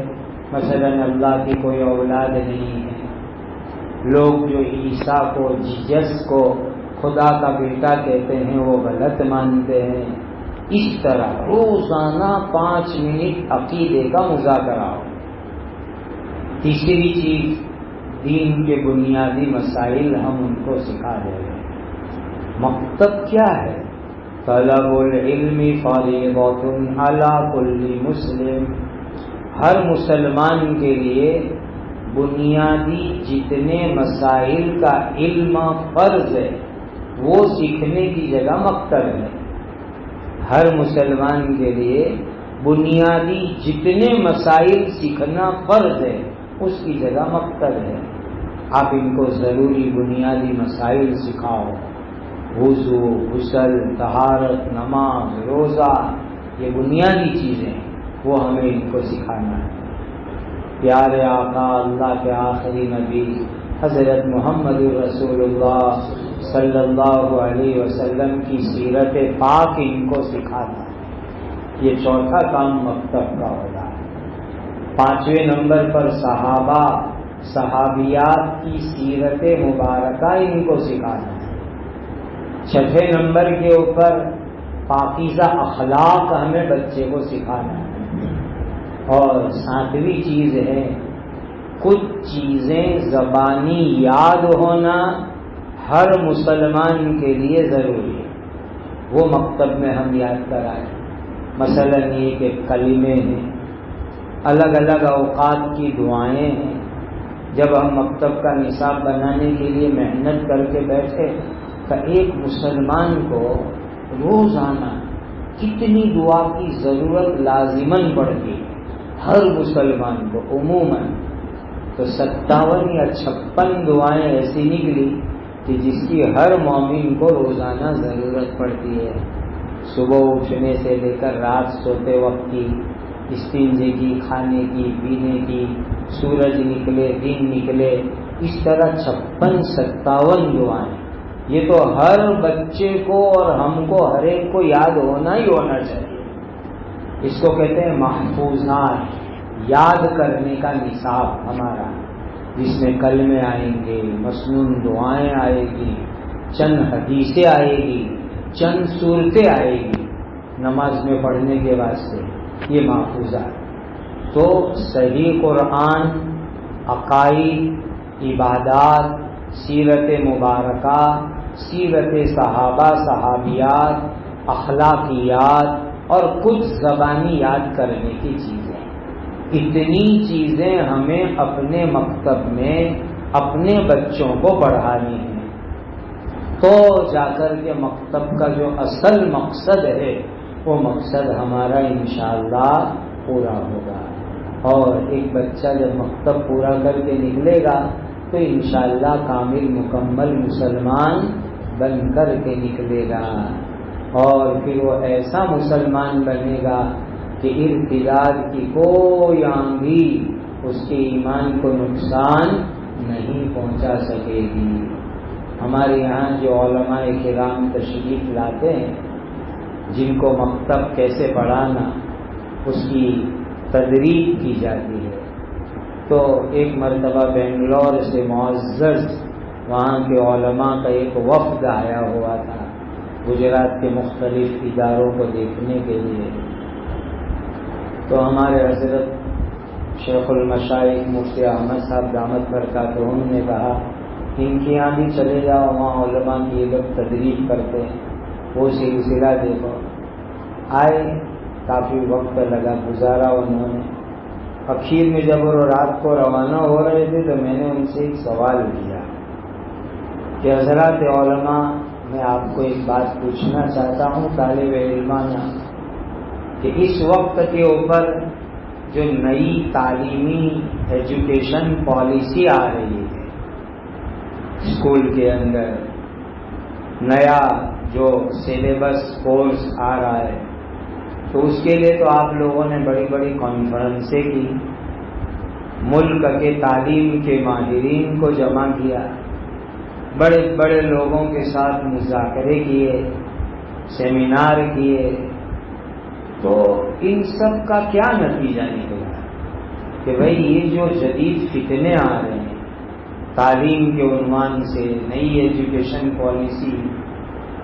مثلا اللہ کی کوئی اولاد نہیں ہے، لوگ جو عیسیٰ کو، جیسس کو خدا کا بیٹا کہتے ہیں وہ غلط مانتے ہیں، اس طرح روزانہ 5 منٹ عقیدے کا مذاکرہ ہو۔ تیسری چیز، دین کے بنیادی مسائل ہم ان کو سکھا دیں گے۔ مکتب کیا ہے؟ طلب العلم فریضۃ علی کل مسلم، ہر مسلمان کے لیے بنیادی جتنے مسائل کا علم فرض ہے وہ سیکھنے کی جگہ مکتب ہے۔ ہر مسلمان کے لیے بنیادی جتنے مسائل سیکھنا فرض ہے اس کی جگہ مکتب ہے۔ آپ ان کو ضروری بنیادی مسائل سکھاؤ، وضو، غسل، طہارت، نماز، روزہ، یہ بنیادی چیزیں وہ ہمیں ان کو سکھانا ہے۔ پیارے آقا، اللہ کے آخری نبی حضرت محمد رسول اللہ صلی اللہ علیہ وسلم کی سیرت پاک ان کو سکھانا ہے۔ یہ چوتھا کام مکتب کا ہوگا۔ 5ویں نمبر پر صحابہ، صحابیات کی سیرت مبارکہ ان کو سکھانا ہے۔ 6 نمبر کے اوپر پاکیزہ اخلاق ہمیں بچے کو سکھانا ہے۔ اور 7ویں چیز ہے، کچھ چیزیں زبانی یاد ہونا ہر مسلمان کے لیے ضروری ہے، وہ مکتب میں ہم یاد کرائیں۔ مثلا یہ کہ کلمے ہیں، الگ الگ اوقات کی دعائیں ہیں۔ جب ہم مکتب کا نصاب بنانے کے لیے محنت کر کے بیٹھے تو ایک مسلمان کو روزانہ کتنی دعا کی ضرورت لازماً پڑتی ہے، ہر مسلمان کو عموماً تو 57 یا 56 دعائیں ایسی نکلی کہ جس کی ہر مومن کو روزانہ ضرورت پڑتی ہے۔ صبح اٹھنے سے لے کر رات سوتے وقت کی، استنجے کی، کھانے کی، پینے کی، سورج نکلے، دن نکلے، اس طرح 56-57 دعائیں۔ یہ تو ہر بچے کو اور ہم کو، ہر ایک کو یاد ہونا ہی ہونا چاہیے۔ اس کو کہتے ہیں محفوظات، یاد کرنے کا نصاب ہمارا، جس میں کلمے آئیں گے، مسنون دعائیں آئے گی، چند حدیثیں آئے گی، چند صورتیں آئے گی نماز میں پڑھنے کے واسطے، یہ محفوظات۔ تو صحیح قرآن، عقائد، عبادات، سیرت مبارکہ، سیرت صحابہ صحابیات، اخلاقیات اور کچھ زبانی یاد کرنے کی چیزیں، اتنی چیزیں ہمیں اپنے مکتب میں اپنے بچوں کو پڑھانی ہیں، تو جا کر کے مکتب کا جو اصل مقصد ہے وہ مقصد ہمارا انشاءاللہ پورا ہوگا۔ اور ایک بچہ جب مکتب پورا کر کے نکلے گا تو انشاءاللہ کامل مکمل مسلمان بن کر کے نکلے گا، اور پھر وہ ایسا مسلمان بنے گا کہ ارتداد کی کوئی آندھی اس کے ایمان کو نقصان نہیں پہنچا سکے گی۔ ہمارے یہاں جو علماء کرام تشریف لاتے ہیں، جن کو مکتب کیسے پڑھانا اس کی تدریب کی جاتی ہے، تو ایک مرتبہ بنگلور سے معزز وہاں کے علماء کا ایک وفد آیا ہوا تھا گجرات کے مختلف اداروں کو دیکھنے کے لیے۔ تو ہمارے حضرت شیخ المشائخ مفتی احمد صاحب دامت برکاتہم نے کہا ان کے یہاں بھی چلے جاؤ، وہاں علماء کی یہ لوگ تدریب کرتے ہیں، وہ سلسلہ دیکھو۔ آئے، کافی وقت لگا، گزارا انہوں نے۔ اخیر میں جب وہ رات کو روانہ ہو رہے تھے تو میں نے ان سے ایک سوال کیا کہ حضرات علماء، میں آپ کو ایک بات پوچھنا چاہتا ہوں طالب علمانہ، کہ اس وقت کے اوپر جو نئی تعلیمی ایجوکیشن پالیسی آ رہی ہے اسکول کے اندر، نیا جو سلیبس کورس آ رہا ہے، تو اس کے لیے تو آپ لوگوں نے بڑی بڑی کانفرنسیں کی، ملک کے تعلیم کے ماہرین کو جمع کیا، بڑے بڑے لوگوں کے ساتھ مذاکرے کیے، سیمینار کیے، تو ان سب کا کیا نتیجہ نکلا کہ بھئی یہ جو جدید فتنے آ رہے ہیں تعلیم کے عنوان سے، نئی ایجوکیشن پالیسی،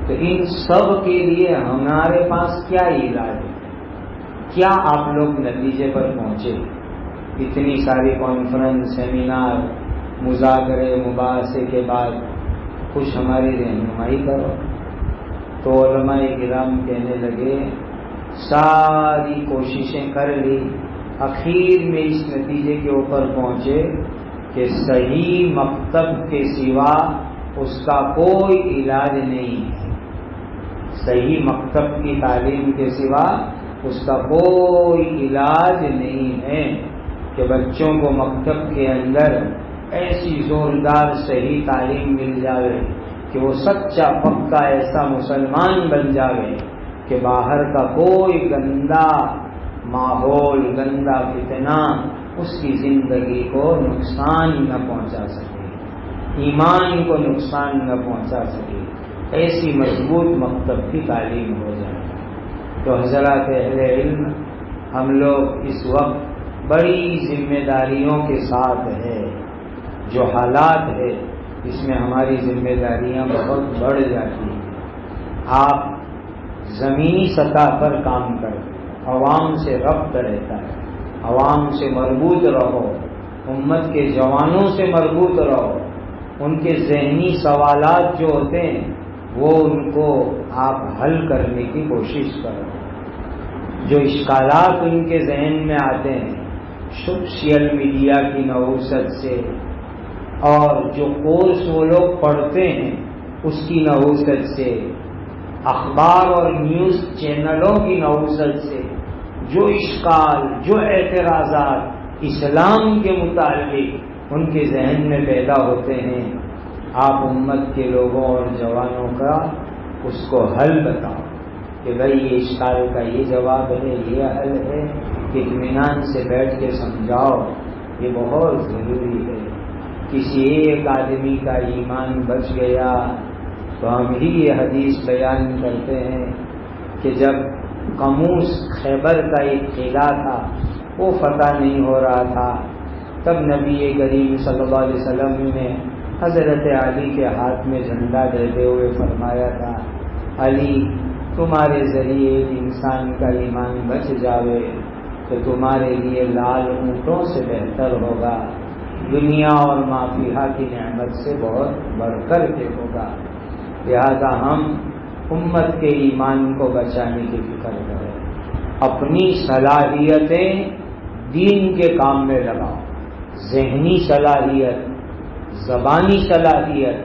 تو ان سب کے لیے ہمارے پاس کیا علاج ہے؟ کیا آپ لوگ نتیجے پر پہنچے؟ اتنی ساری کانفرنس، سیمینار، مذاکرے، مباحثے کے بعد کچھ ہماری رہنمائی کرو۔ تو علماء کرام کہنے لگے ساری کوششیں کر لی، اخیر میں اس نتیجے کے اوپر پہنچے کہ صحیح مکتب کے سوا اس کا کوئی علاج نہیں ہے، صحیح مکتب کی تعلیم کے سوا اس کا کوئی علاج نہیں ہے کہ بچوں کو مکتب کے اندر ایسی زوردار صحیح تعلیم مل جاوے کہ وہ سچا پکا ایسا مسلمان بن جاوے کہ باہر کا کوئی گندا ماحول، گندا فتنہ اس کی زندگی کو نقصان نہ پہنچا سکے، ایمان کو نقصان نہ پہنچا سکے، ایسی مضبوط مکتب کی تعلیم ہو جائے۔ تو حضرات اہل علم، ہم لوگ اس وقت بڑی ذمہ داریوں کے ساتھ ہے، جو حالات ہے اس میں ہماری ذمہ داریاں بہت بڑھ جاتی ہیں۔ آپ زمینی سطح پر کام کریں، عوام سے ربط رہتا ہے، عوام سے مربوط رہو، امت کے جوانوں سے مربوط رہو، ان کے ذہنی سوالات جو ہوتے ہیں وہ ان کو آپ حل کرنے کی کوشش کرو، جو اشکالات ان کے ذہن میں آتے ہیں سوشل میڈیا کی نحوست سے، اور جو کورس وہ لوگ پڑھتے ہیں اس کی نحوست سے، اخبار اور نیوز چینلوں کی نحوست سے، جو اشکال، جو اعتراضات اسلام کے متعلق ان کے ذہن میں پیدا ہوتے ہیں، آپ امت کے لوگوں اور جوانوں کا اس کو حل بتاؤ کہ بھئی یہ اشکال کا یہ جواب ہے، یہ حل ہے، اطمینان سے بیٹھ کے سمجھاؤ، یہ بہت ضروری ہے۔ کسی ایک آدمی کا ایمان بچ گیا تو ہم ہی یہ حدیث بیان کرتے ہیں کہ جب قموس خیبر کا ایک قلعہ تھا وہ فتح نہیں ہو رہا تھا، تب نبی کریم صلی اللہ علیہ وسلم نے حضرت علی کے ہاتھ میں جھنڈا دیتے ہوئے فرمایا تھا، علی تمہارے ذریعے ایک انسان کا ایمان بچ جاوے تو تمہارے لیے لال اونٹوں سے بہتر ہوگا، دنیا اور ما فیہا کی نعمت سے بہت بڑھ کر کے ہوگا۔ لہذا ہم امت کے ایمان کو بچانے کی فکر کریں، اپنی صلاحیتیں دین کے کام میں لگاؤ، ذہنی صلاحیت، زبانی صلاحیت،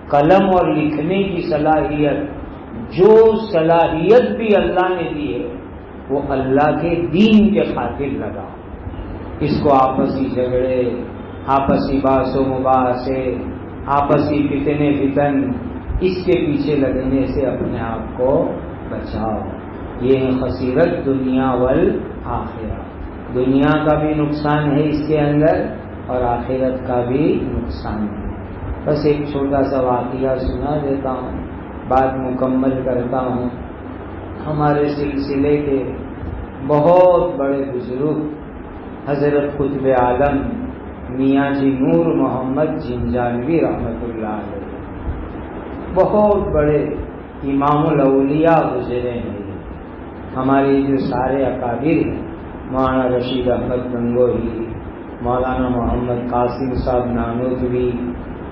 قلم اور لکھنے کی صلاحیت، جو صلاحیت بھی اللہ نے دی ہے وہ اللہ کے دین کے خاطر لگاؤ۔ اس کو آپسی جھگڑے، آپسی باس و مباحثے، آپسی فتن اس کے پیچھے لگنے سے اپنے آپ کو بچاؤ۔ یہ خسیرت دنیا والآخرہ، دنیا کا بھی نقصان ہے اس کے اندر اور آخرت کا بھی نقصان ہے۔ بس ایک چھوٹا سا واقعہ سنا دیتا ہوں، بات مکمل کرتا ہوں۔ ہمارے سلسلے کے بہت بڑے بزرگ حضرت قطب عالم میاں جی نور محمد جنجانوی رحمۃ اللہ علیہ بہت بڑے امام الاولیاء گزرے ہیں۔ ہمارے جو سارے اکابر ہیں، مولانا رشید احمد گنگوہی، مولانا محمد قاسم صاحب نانوتوی،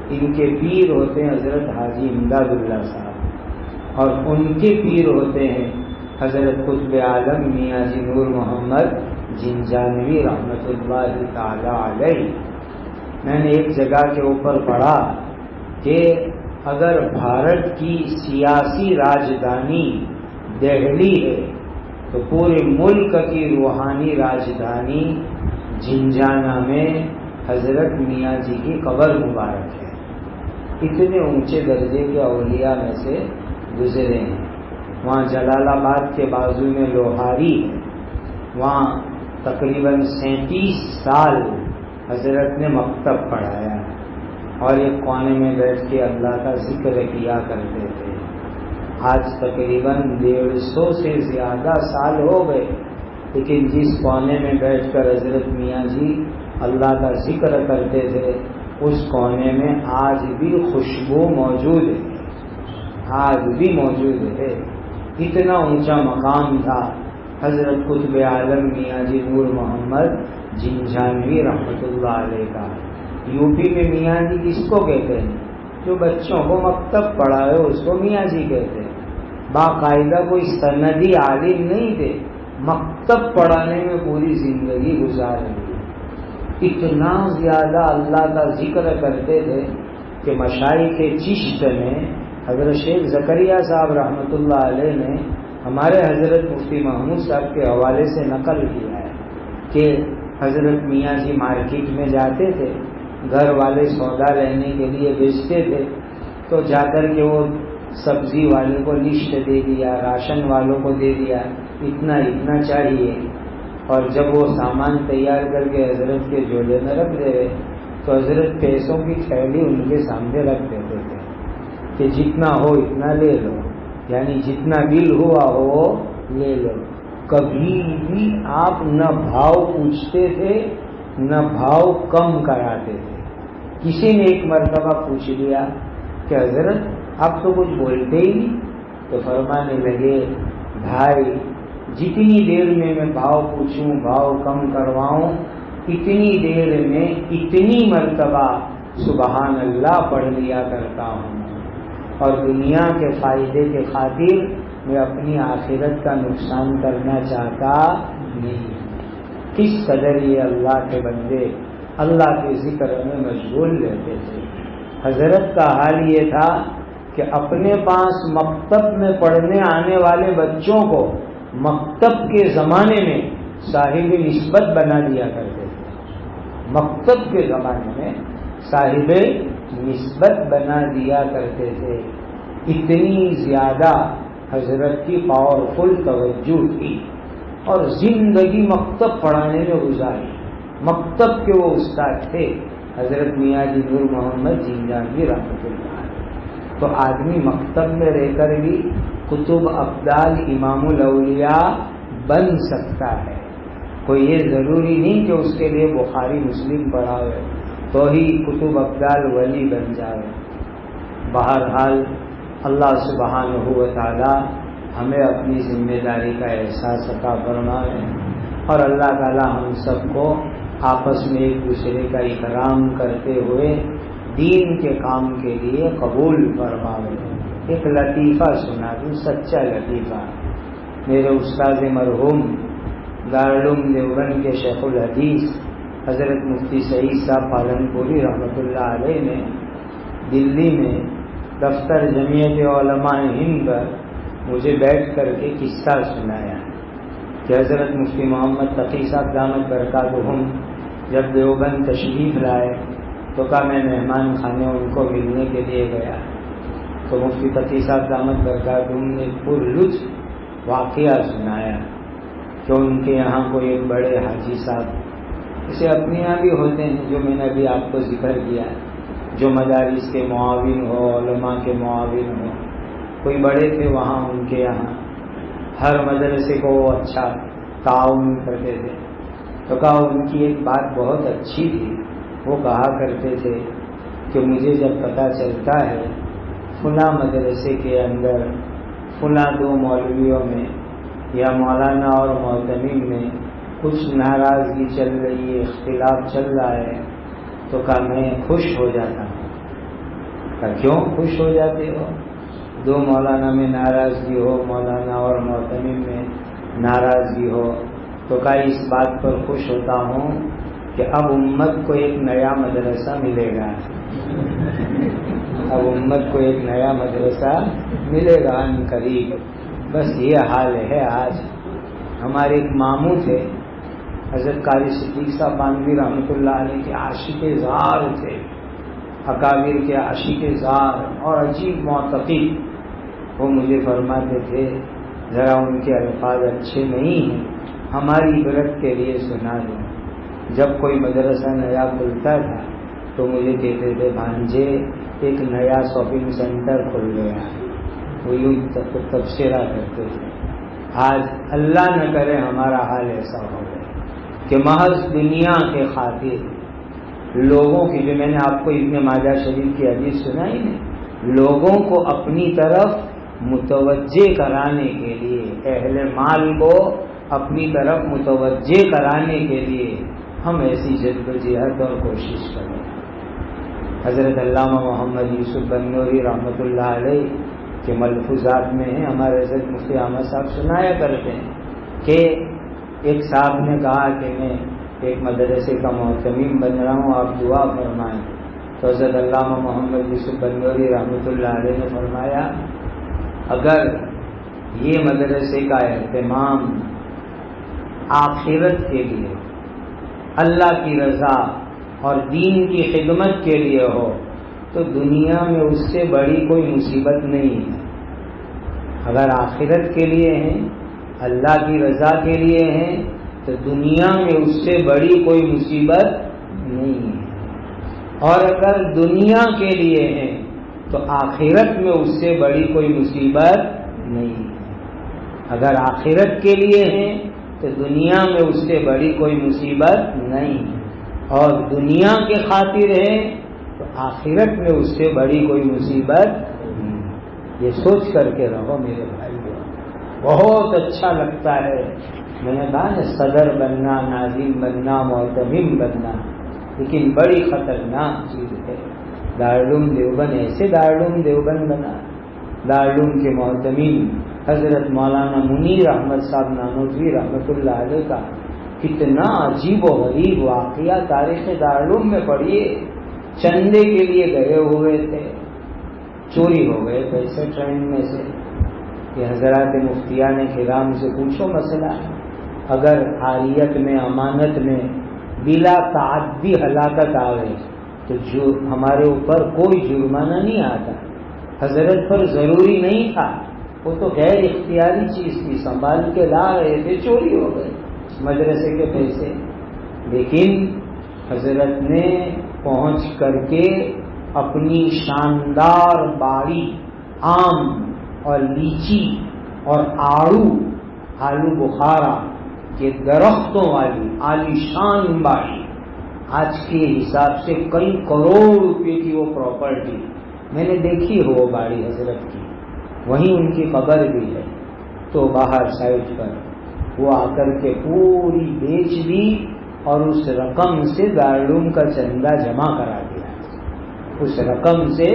ان کے پیر ہوتے ہیں حضرت حاجی امداد اللہ صاحب، اور ان کے پیر ہوتے ہیں حضرت قطب عالم میاں جی نور محمد جنجانوی رحمۃ اللہ تعالی علیہ۔ میں نے ایک جگہ کے اوپر پڑھا کہ اگر بھارت کی سیاسی راجدھانی دہلی ہے تو پورے ملک کی روحانی راجدھانی جھنجھانا میں حضرت میاں جی کی قبر مبارک ہے. اتنے اونچے درجے کے اولیاء میں سے گزرے ہیں. وہاں جلال آباد کے بازو میں لوہاری ہے, وہاں تقریباً 37 سال حضرت نے مکتب پڑھایا اور ایک کونے میں بیٹھ کے اللہ کا ذکر کیا کرتے تھے. آج تقریباً 150 سے زیادہ سال ہو گئے, لیکن جس کونے میں بیٹھ کر حضرت میاں جی اللہ کا ذکر کرتے تھے اس کونے میں آج بھی خوشبو موجود ہے, آج بھی موجود ہے. اتنا اونچا مقام تھا حضرت قطب عالم میاں جی نور محمد جھنجھانوی رحمۃ اللہ علیہ کا. یوپی میں میاں جی کس کو کہتے ہیں؟ جو بچوں کو مکتب پڑھائے اس کو میاں جی کہتے ہیں. باقاعدہ کوئی سندی عالم نہیں تھے, مکتب پڑھانے میں پوری زندگی گزار دی. اتنا زیادہ اللہ کا ذکر کرتے تھے کہ مشائخ چشت میں حضرت شیخ زکریا صاحب رحمۃ اللہ علیہ نے ہمارے حضرت مفتی محمود صاحب کے حوالے سے نقل کیا ہے کہ حضرت میاں جی مارکیٹ میں جاتے تھے, گھر والے سودا لینے کے لیے بیچتے تھے, تو جا کر کے وہ سبزی والے کو لسٹ دے دیا, راشن والوں کو دے دیا اتنا اتنا چاہیے, اور جب وہ سامان تیار کر کے حضرت کے جھولے میں رکھ دے تو حضرت پیسوں کی تھیلی ان کے سامنے رکھ دیتے تھے کہ جتنا ہو اتنا لے لو, یعنی جتنا بل ہوا ہو لے لو. کبھی بھی آپ نہ بھاؤ پوچھتے تھے نہ بھاؤ کم کراتے تھے. کسی نے ایک مرتبہ پوچھ لیا کہ حضرت آپ تو کچھ بولتے ہی نہیں, تو فرمانے لگے بھائی جتنی دیر میں بھاؤ پوچھوں بھاؤ کم کرواؤں اتنی دیر میں اتنی مرتبہ سبحان اللہ پڑھ لیا کرتا ہوں, اور دنیا کے فائدے کے خاطر میں اپنی آخرت کا نقصان کرنا چاہتا نہیں. کس قدر یہ اللہ کے بندے اللہ کے ذکر میں مشغول رہتے تھے. حضرت کا حال یہ تھا کہ اپنے پاس مکتب میں پڑھنے آنے والے بچوں کو مکتب کے زمانے میں صاحب نسبت بنا دیا کرتے تھے. مکتب کے زمانے میں صاحب نسبت بنا دیا کرتے تھے. اتنی زیادہ حضرت کی پاورفل توجہ تھی اور زندگی مکتب پڑھانے میں گزاری. مکتب کے وہ استاد تھے حضرت میاں جی نور محمد جھنجھانوی رحمۃ اللہ علیہ. تو آدمی مکتب میں رہ کر بھی کتب ابدال امام الاولیاء بن سکتا ہے. کوئی یہ ضروری نہیں کہ اس کے لیے بخاری مسلم پڑھاوے تو ہی کتب ابدال ولی بن جائے. بہرحال اللہ سبحانہ و تعالی ہمیں اپنی ذمہ داری کا احساس عطا فرمائے, اور اللہ تعالی ہم سب کو آپس میں ایک دوسرے کا اکرام کرتے ہوئے دین کے کام کے لیے قبول فرمائے. ایک لطیفہ سنا دوں, سچا لطیفہ. میرے استاد مرحوم دارالعلوم دیوبند کے شیخ الحدیث حضرت مفتی سعید صاحب پالنپوری رحمۃ اللہ علیہ نے دلی میں دفتر جمعیت علماء ہند پر مجھے بیٹھ کر کے قصہ سنایا کہ حضرت مفتی محمد تقی صاحب دامت برکاتہم جب دیوبند تشریف لائے تو کہا میں مہمان خانے ان کو ملنے کے لیے گیا, تو مفتی تقی صاحب دامت برکاتہم نے پر لطف واقعہ سنایا کہ ان کے یہاں کوئی ایک بڑے حاجی صاحب اسے اپنے یہاں بھی ہوتے ہیں جو میں نے ابھی آپ کو ذکر کیا, جو مدارس کے معاون ہو, علماء کے معاون ہو, کوئی بڑے تھے وہاں ان کے یہاں, ہر مدرسے کو وہ اچھا تعاون کرتے تھے. تو کہا ان کی ایک بات بہت اچھی تھی, وہ کہا کرتے تھے کہ مجھے جب پتہ چلتا ہے فلاں مدرسے کے اندر فلاں 2 مولویوں میں یا مولانا اور معتمم میں کچھ ناراضگی چل رہی ہے, اختلاف چل رہا ہے, تو کہا میں خوش ہو جاتا ہوں. کہا کیوں خوش ہو جاتے ہو؟ 2 مولانا میں ناراضگی ہو, مولانا اور معتمم میں ناراضگی ہو, تو کہا اس بات پر خوش ہوتا ہوں کہ اب امت کو ایک نیا مدرسہ ملے گا. اب امت کو ایک نیا مدرسہ ملے گا ان قریب. بس یہ حال ہے. آج ہمارے ایک ماموں تھے حضرت قاری صدیق صاحب بانوی رحمۃ اللہ علیہ کے عاشق زار تھے, اکابر کے عاشق زار اور عجیب معتقد. وہ مجھے فرماتے تھے ذرا ان کے الفاظ اچھے نہیں ہیں, ہماری عبرت کے لیے سنا دیں. جب کوئی مدرسہ نیا کھلتا تھا تو مجھے کہتے تھے بھانجے ایک نیا شاپنگ سینٹر کھل گیا ہے. وہ یوں تبصرہ کرتے تھے. آج اللہ نہ کرے ہمارا حال ایسا ہو گیا کہ محض دنیا کے خاطر لوگوں کی, جو میں نے آپ کو ابن ماجہ شریف کی حدیث سنائی نا, لوگوں کو اپنی طرف متوجہ کرانے کے لیے, اہل مال کو اپنی طرف متوجہ کرانے کے لیے ہم ایسی جدوجہد اور کوشش کریں. حضرت علامہ محمد یوسف بنوری رحمۃ اللہ علیہ کے ملفوظات میں ہیں, ہمارے حضرت مفتی احمد صاحب سنایا کرتے ہیں کہ ایک صاحب نے کہا کہ میں ایک مدرسے کا معتمم بن رہا ہوں, آپ دعا فرمائیں. تو حضرت علامہ محمد یوسف بنوری رحمۃ اللہ علیہ نے فرمایا اگر یہ مدرسے کا اہتمام آخرت کے لیے, اللہ کی رضا اور دین کی خدمت کے لیے ہو تو دنیا میں اس سے بڑی کوئی مصیبت نہیں ہے. اگر آخرت کے لیے ہیں, اللہ کی رضا کے لیے ہیں, تو دنیا میں اس سے بڑی کوئی مصیبت نہیں ہے. اور اگر دنیا کے لیے ہیں تو آخرت میں اس سے بڑی کوئی مصیبت نہیں ہے. اگر آخرت کے لیے ہیں تو دنیا میں اس سے بڑی کوئی مصیبت نہیں ہے, اور دنیا کے خاطر ہے تو آخرت میں اس سے بڑی کوئی مصیبت نہیں. یہ سوچ کر کے رہو میرے بھائی. بہت اچھا لگتا ہے, میں نے کہا صدر بننا, ناظم بننا, معتمم بننا, لیکن بڑی خطرناک چیز ہے. دارالعلوم دیوبند ایسے دارالعلوم دیوبند بنا, دارالعلوم کے معتمم حضرت مولانا منیر احمد صاحب نانوتوی رحمۃ اللہ علیہ کا کتنا عجیب و غریب واقعہ تاریخ دارالعلوم میں پڑھیے. چندے کے لیے گئے ہوئے تھے, چوری ہو گئے پیسے ٹرین میں سے. کہ حضرات مفتیان کرام سے پوچھو مسئلہ, اگر عاریت میں, امانت میں بلا تعدی ہلاکت آ گئی تو جو ہمارے اوپر کوئی جرمانہ نہیں آتا. حضرت پر ضروری نہیں تھا, وہ تو غیر اختیاری چیز تھی, سنبھال کے لا رہے تھے, چوری ہو گئے مدرسے کے پیسے. لیکن حضرت نے پہنچ کر کے اپنی شاندار باڑی, آم اور لیچی اور آلو بخارا کے درختوں والی عالیشان باڑی, آج کے حساب سے کئی کروڑ روپے کی وہ پراپرٹی, میں نے دیکھی ہو وہ باڑی حضرت کی, وہیں ان کی قبر بھی ہے. تو باہر سائڈ پر وہ آ کر کے پوری بیچ دی اور اس رقم سے دارالعلوم کا چندہ جمع کرا دیا. اس رقم سے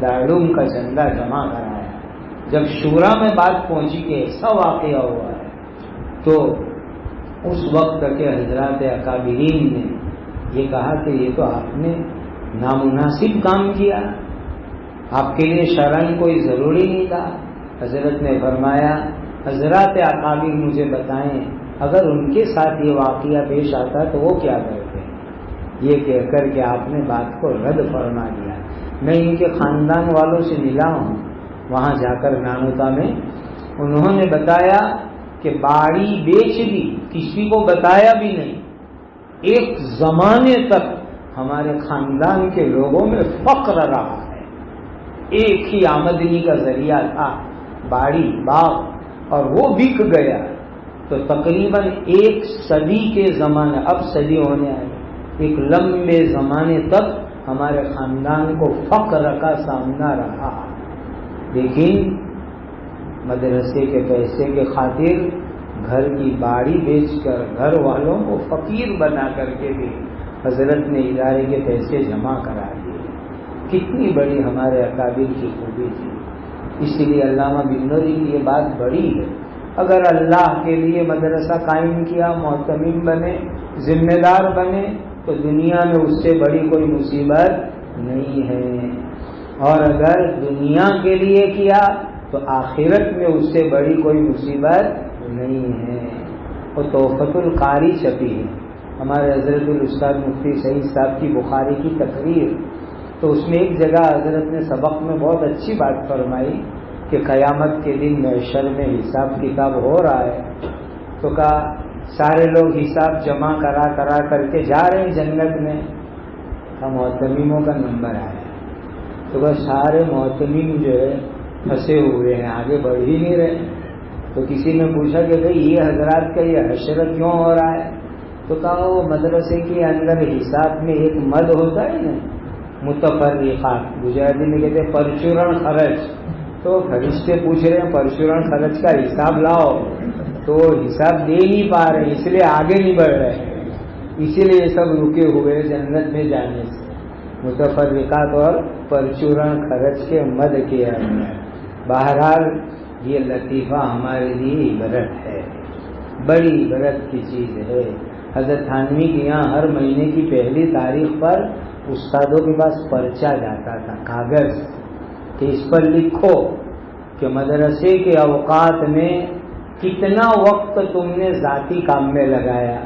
دارالعلوم کا چندہ جمع کرایا. جب شورا میں بات پہنچی کہ ایسا واقعہ ہوا ہے تو اس وقت کے حضرات اکابرین نے یہ کہا کہ یہ تو آپ نے نامناسب کام کیا, آپ کے لیے شرعاً کوئی ضروری نہیں تھا. حضرت نے فرمایا حضرات اکابر مجھے بتائیں اگر ان کے ساتھ یہ واقعہ پیش آتا تو وہ کیا کرتے. یہ کہہ کر کے آپ نے بات کو رد فرما دیا. میں ان کے خاندان والوں سے ملا ہوں وہاں جا کر نانوتا میں, انہوں نے بتایا کہ باڑی بیچ دی, کسی کو بتایا بھی نہیں. ایک زمانے تک ہمارے خاندان کے لوگوں میں فخر رہا ہے, ایک ہی آمدنی کا ذریعہ تھا باڑی باغ, اور وہ بک گیا تو تقریباً ایک صدی کے زمانے, اب صدی ہونے آئی, ایک لمبے زمانے تک ہمارے خاندان کو فقر کا سامنا رہا. لیکن مدرسے کے پیسے کے خاطر گھر کی باڑی بیچ کر گھر والوں کو فقیر بنا کر کے بھی حضرت نے ادارے کے پیسے جمع کرا دیے. کتنی بڑی ہمارے اکابر کی خوبی تھی. اس لیے علامہ بنوری کی یہ بات بڑی ہے. اگر اللہ کے لیے مدرسہ قائم کیا, معتمم بنے, ذمہ دار بنے, تو دنیا میں اس سے بڑی کوئی مصیبت نہیں ہے. اور اگر دنیا کے لیے کیا تو آخرت میں اس سے بڑی کوئی مصیبت نہیں ہے۔ وہ تحفۃ القاری چھپی ہے، ہمارے حضرت الاستاذ مفتی سعید صاحب کی بخاری کی تقریر، تو اس میں ایک جگہ حضرت نے سبق میں بہت اچھی بات فرمائی کہ قیامت کے دن محشر میں حساب کتاب ہو رہا ہے، تو کہا سارے لوگ حساب جمع کرا کر کے جا رہے ہیں جنت میں، معتمیموں کا نمبر آیا، تو کہا سارے معتمیم جو ہے پھنسے ہوئے ہیں، آگے بڑھ ہی نہیں رہے۔ تو کسی نے پوچھا کہ بھئی یہ حضرات کا یہ حشر کیوں ہو رہا ہے؟ تو کہا وہ مدرسے کے اندر حساب میں ایک مد ہوتا ہے نا، متفرقات، گجراتی میں کہتے ہیں پرچورن خرچ، تو فرشتے پوچھ رہے ہیں پرچورن خرچ کا حساب لاؤ، تو حساب دے نہیں پا رہے، اس لیے آگے نہیں بڑھ رہے، اسی لیے سب رکے ہوئے جنت میں جانے سے، متفرقات اور پرچورن خرچ کے مد کے اندر۔ بہرحال یہ لطیفہ ہمارے لیے عبرت ہے، بڑی عبرت کی چیز ہے۔ حضرت تھانوی کے یہاں ہر مہینے کی پہلی تاریخ پر استادوں کے پاس پرچہ جاتا تھا، کاغذ، کہ اس پر لکھو کہ مدرسے کے اوقات میں کتنا وقت تم نے ذاتی کام میں لگایا،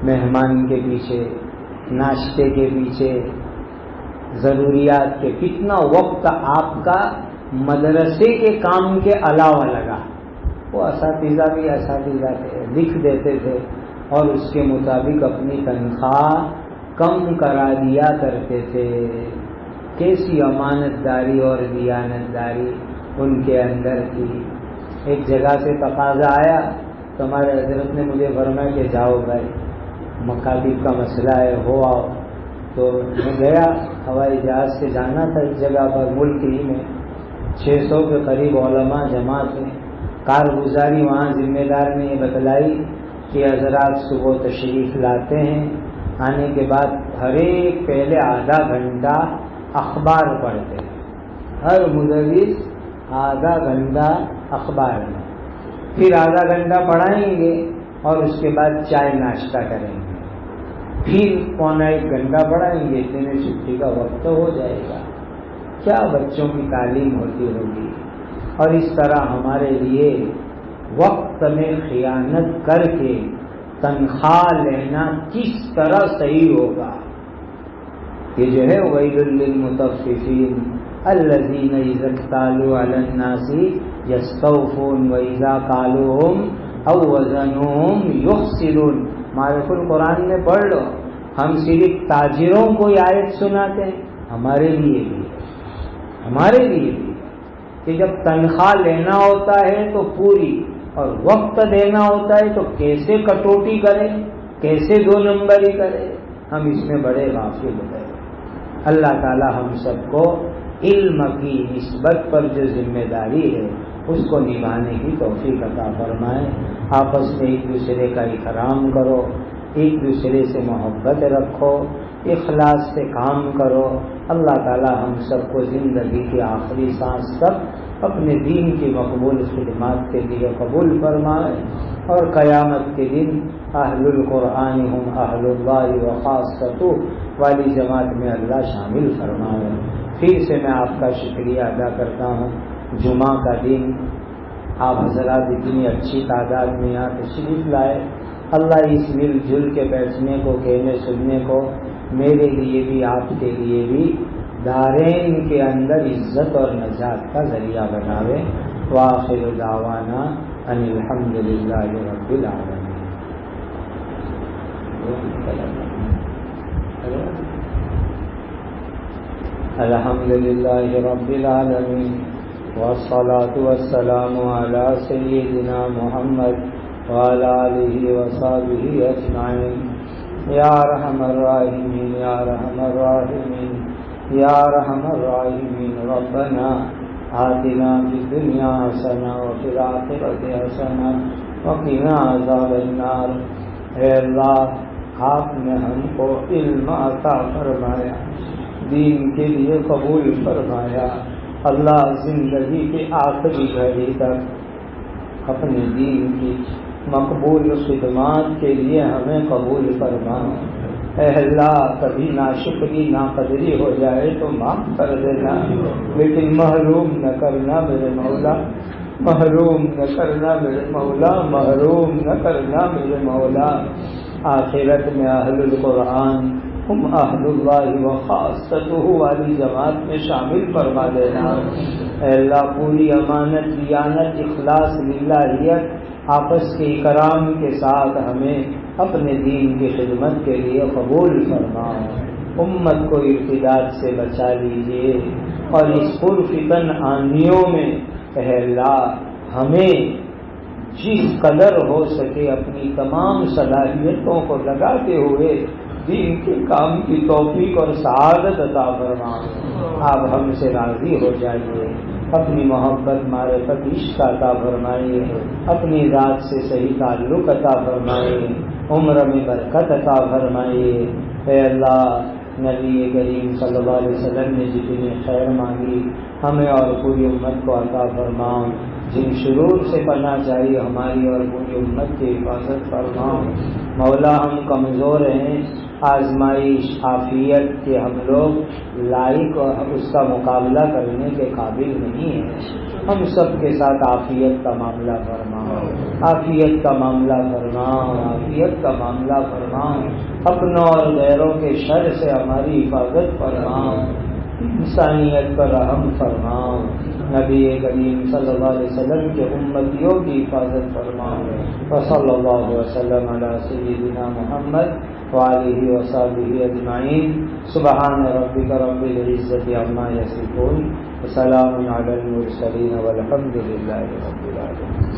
مہمان کے پیچھے، ناشتے کے پیچھے، ضروریات کے، کتنا وقت آپ کا مدرسے کے کام کے علاوہ لگا۔ وہ اساتذہ بھی اساتذہ تھے، لکھ دیتے تھے اور اس کے مطابق اپنی تنخواہ کم کرا دیا کرتے تھے۔ کیسی امانت داری اور دیانت داری ان کے اندر تھی۔ ایک جگہ سے تقاضا آیا تو ہمارے حضرت نے مجھے فرمایا کہ جاؤ بھائی، مکاتب کا مسئلہ ہے، ہو آؤ۔ تو میں گیا، ہوائی جہاز سے جانا تھا اس جگہ پر، ملک ہی میں 600 کے قریب علماء جمع تھے۔ کارگزاری وہاں ذمہ دار نے یہ بتلائی کہ حضرات صبح تشریف لاتے ہیں، آنے کے بعد ہر ایک پہلے آدھا گھنٹہ اخبار پڑھتے ہیں، ہر مدرس آدھا گھنٹہ اخبار میں، پھر آدھا گھنٹہ پڑھائیں گے اور اس کے بعد چائے ناشتہ کریں گے، پھر پونا ایک گھنٹہ پڑھائیں گے، اتنے میں چھٹی کا وقت ہو جائے گا۔ کیا بچوں کی تعلیم ہوتی ہوگی۔ اور اس طرح ہمارے لیے وقت میں خیانت کر کے تنخواہ لینا کس طرح صحیح ہوگا، یہ جو ہے ویل للمطففین الذین اذا اکتالوا علی الناس یستوفون واذا کالوہم او وزنوہم یخسرون۔ معرف القرآن میں پڑھ لو، ہم صرف تاجروں کو یہ آیت سناتے ہیں، ہمارے لیے بھی کہ جب تنخواہ لینا ہوتا ہے تو پوری، اور وقت دینا ہوتا ہے تو کیسے کٹوٹی کرے، کیسے 2 نمبری کرے، ہم اس میں بڑے غافل ہیں۔ اللہ تعالی ہم سب کو علم کی نسبت پر جو ذمہ داری ہے اس کو نبھانے کی توفیق عطا فرمائے۔ آپس میں ایک دوسرے کا احترام کرو، ایک دوسرے سے محبت رکھو، اخلاص سے کام کرو۔ اللہ تعالی ہم سب کو زندگی کی آخری سانس تک اپنے دین کی مقبول خدمات کے لیے قبول فرمائے، اور قیامت کے دن اہل القرآن ہم اہل اللہ وخاصتہ والی جماعت میں اللہ شامل فرمائے۔ پھر سے میں آپ کا شکریہ ادا کرتا ہوں، جمعہ کا دن آپ حضرات اتنی اچھی تعداد میں یہاں تشریف لائے۔ اللہ اس مل جل کے بیٹھنے کو، کہنے سننے کو میرے لیے بھی آپ کے لیے بھی دارین کے اندر عزت اور نجات کا ذریعہ بناوے۔ وآخر دعوانا ان الحمد للہ رب العالمین۔ الحمد للہ رب العالمین والصلاة والسلام علی سیدنا محمد وعلی آلہ وصحبہ اجمعین۔ یا ارحم الراحمین یا ارحم الراحمین یا ارحم الراحمین، ربنا آتنا فی الدنیا حسنہ وفی الآخرۃ حسنہ وقنا عذاب النار۔ اے اللہ، آپ نے ہم کو علم عطا فرمایا، دین کے لیے قبول فرمایا۔ اللہ زندگی کے آخری گھڑی تک اپنے دین کی مقبول خدمات کے لیے ہمیں قبول فرما۔ اے اللہ کبھی ناشکری ناقدری ہو جائے تو معاف کر دینا، لیکن محروم نہ کرنا میرے مولا، محروم نہ کرنا میرے مولا، محروم نہ کرنا میرے مولا۔ آخرت میں اہل القرآن ہم اہل اللہ و خاصتہ والی جماعت میں شامل فرما دینا۔ اے اللہ پوری امانت، دیانت، اخلاص، للہیت، آپس کے اکرام کے ساتھ ہمیں اپنے دین کی خدمت کے لیے قبول فرما۔ امت کو ارتداد سے بچا لیجیے، اور اس پرفتن آندھیوں میں اے اللہ ہمیں جس قدر ہو سکے اپنی تمام صلاحیتوں کو لگاتے ہوئے دین کے کام کی توفیق اور سعادت عطا فرما۔ آپ ہم سے راضی ہو جائیے، اپنی محبت معرفت عشق عطا فرمائیے، اپنی ذات سے صحیح تعلق عطا فرمائیے، عمر میں برکت عطا فرمائیے۔ اے اللہ نبی کریم صلی اللہ علیہ وسلم نے جتنی خیر مانگی ہمیں اور پوری امت کو عطا فرماؤ۔ جن شرور سے پناہ چاہیے ہماری اور پوری امت کی حفاظت فرماؤ۔ مولا ہم کمزور ہیں، آزمائش عافیت کے ہم لوگ لائق اور اس کا مقابلہ کرنے کے قابل نہیں ہیں۔ ہم سب کے ساتھ عافیت کا معاملہ فرماؤ، عافیت کا معاملہ فرماؤ، عافیت کا معاملہ فرماؤ۔ اپنوں اور غیروں کے شر سے ہماری حفاظت فرماؤ، انسانیت پر رحم فرماؤ۔ نبی کریم صلی اللہ علیہ وسلم کے امتیوں کی حفاظت فرماؤ۔ وصلی اللہ وسلم علی سیدنا محمد وآلہ وصحبہ اجمعین۔ سبحان ربک رب العزۃ عما یصفون، وسلام علی المرسلین والحمد للہ رب العالمین۔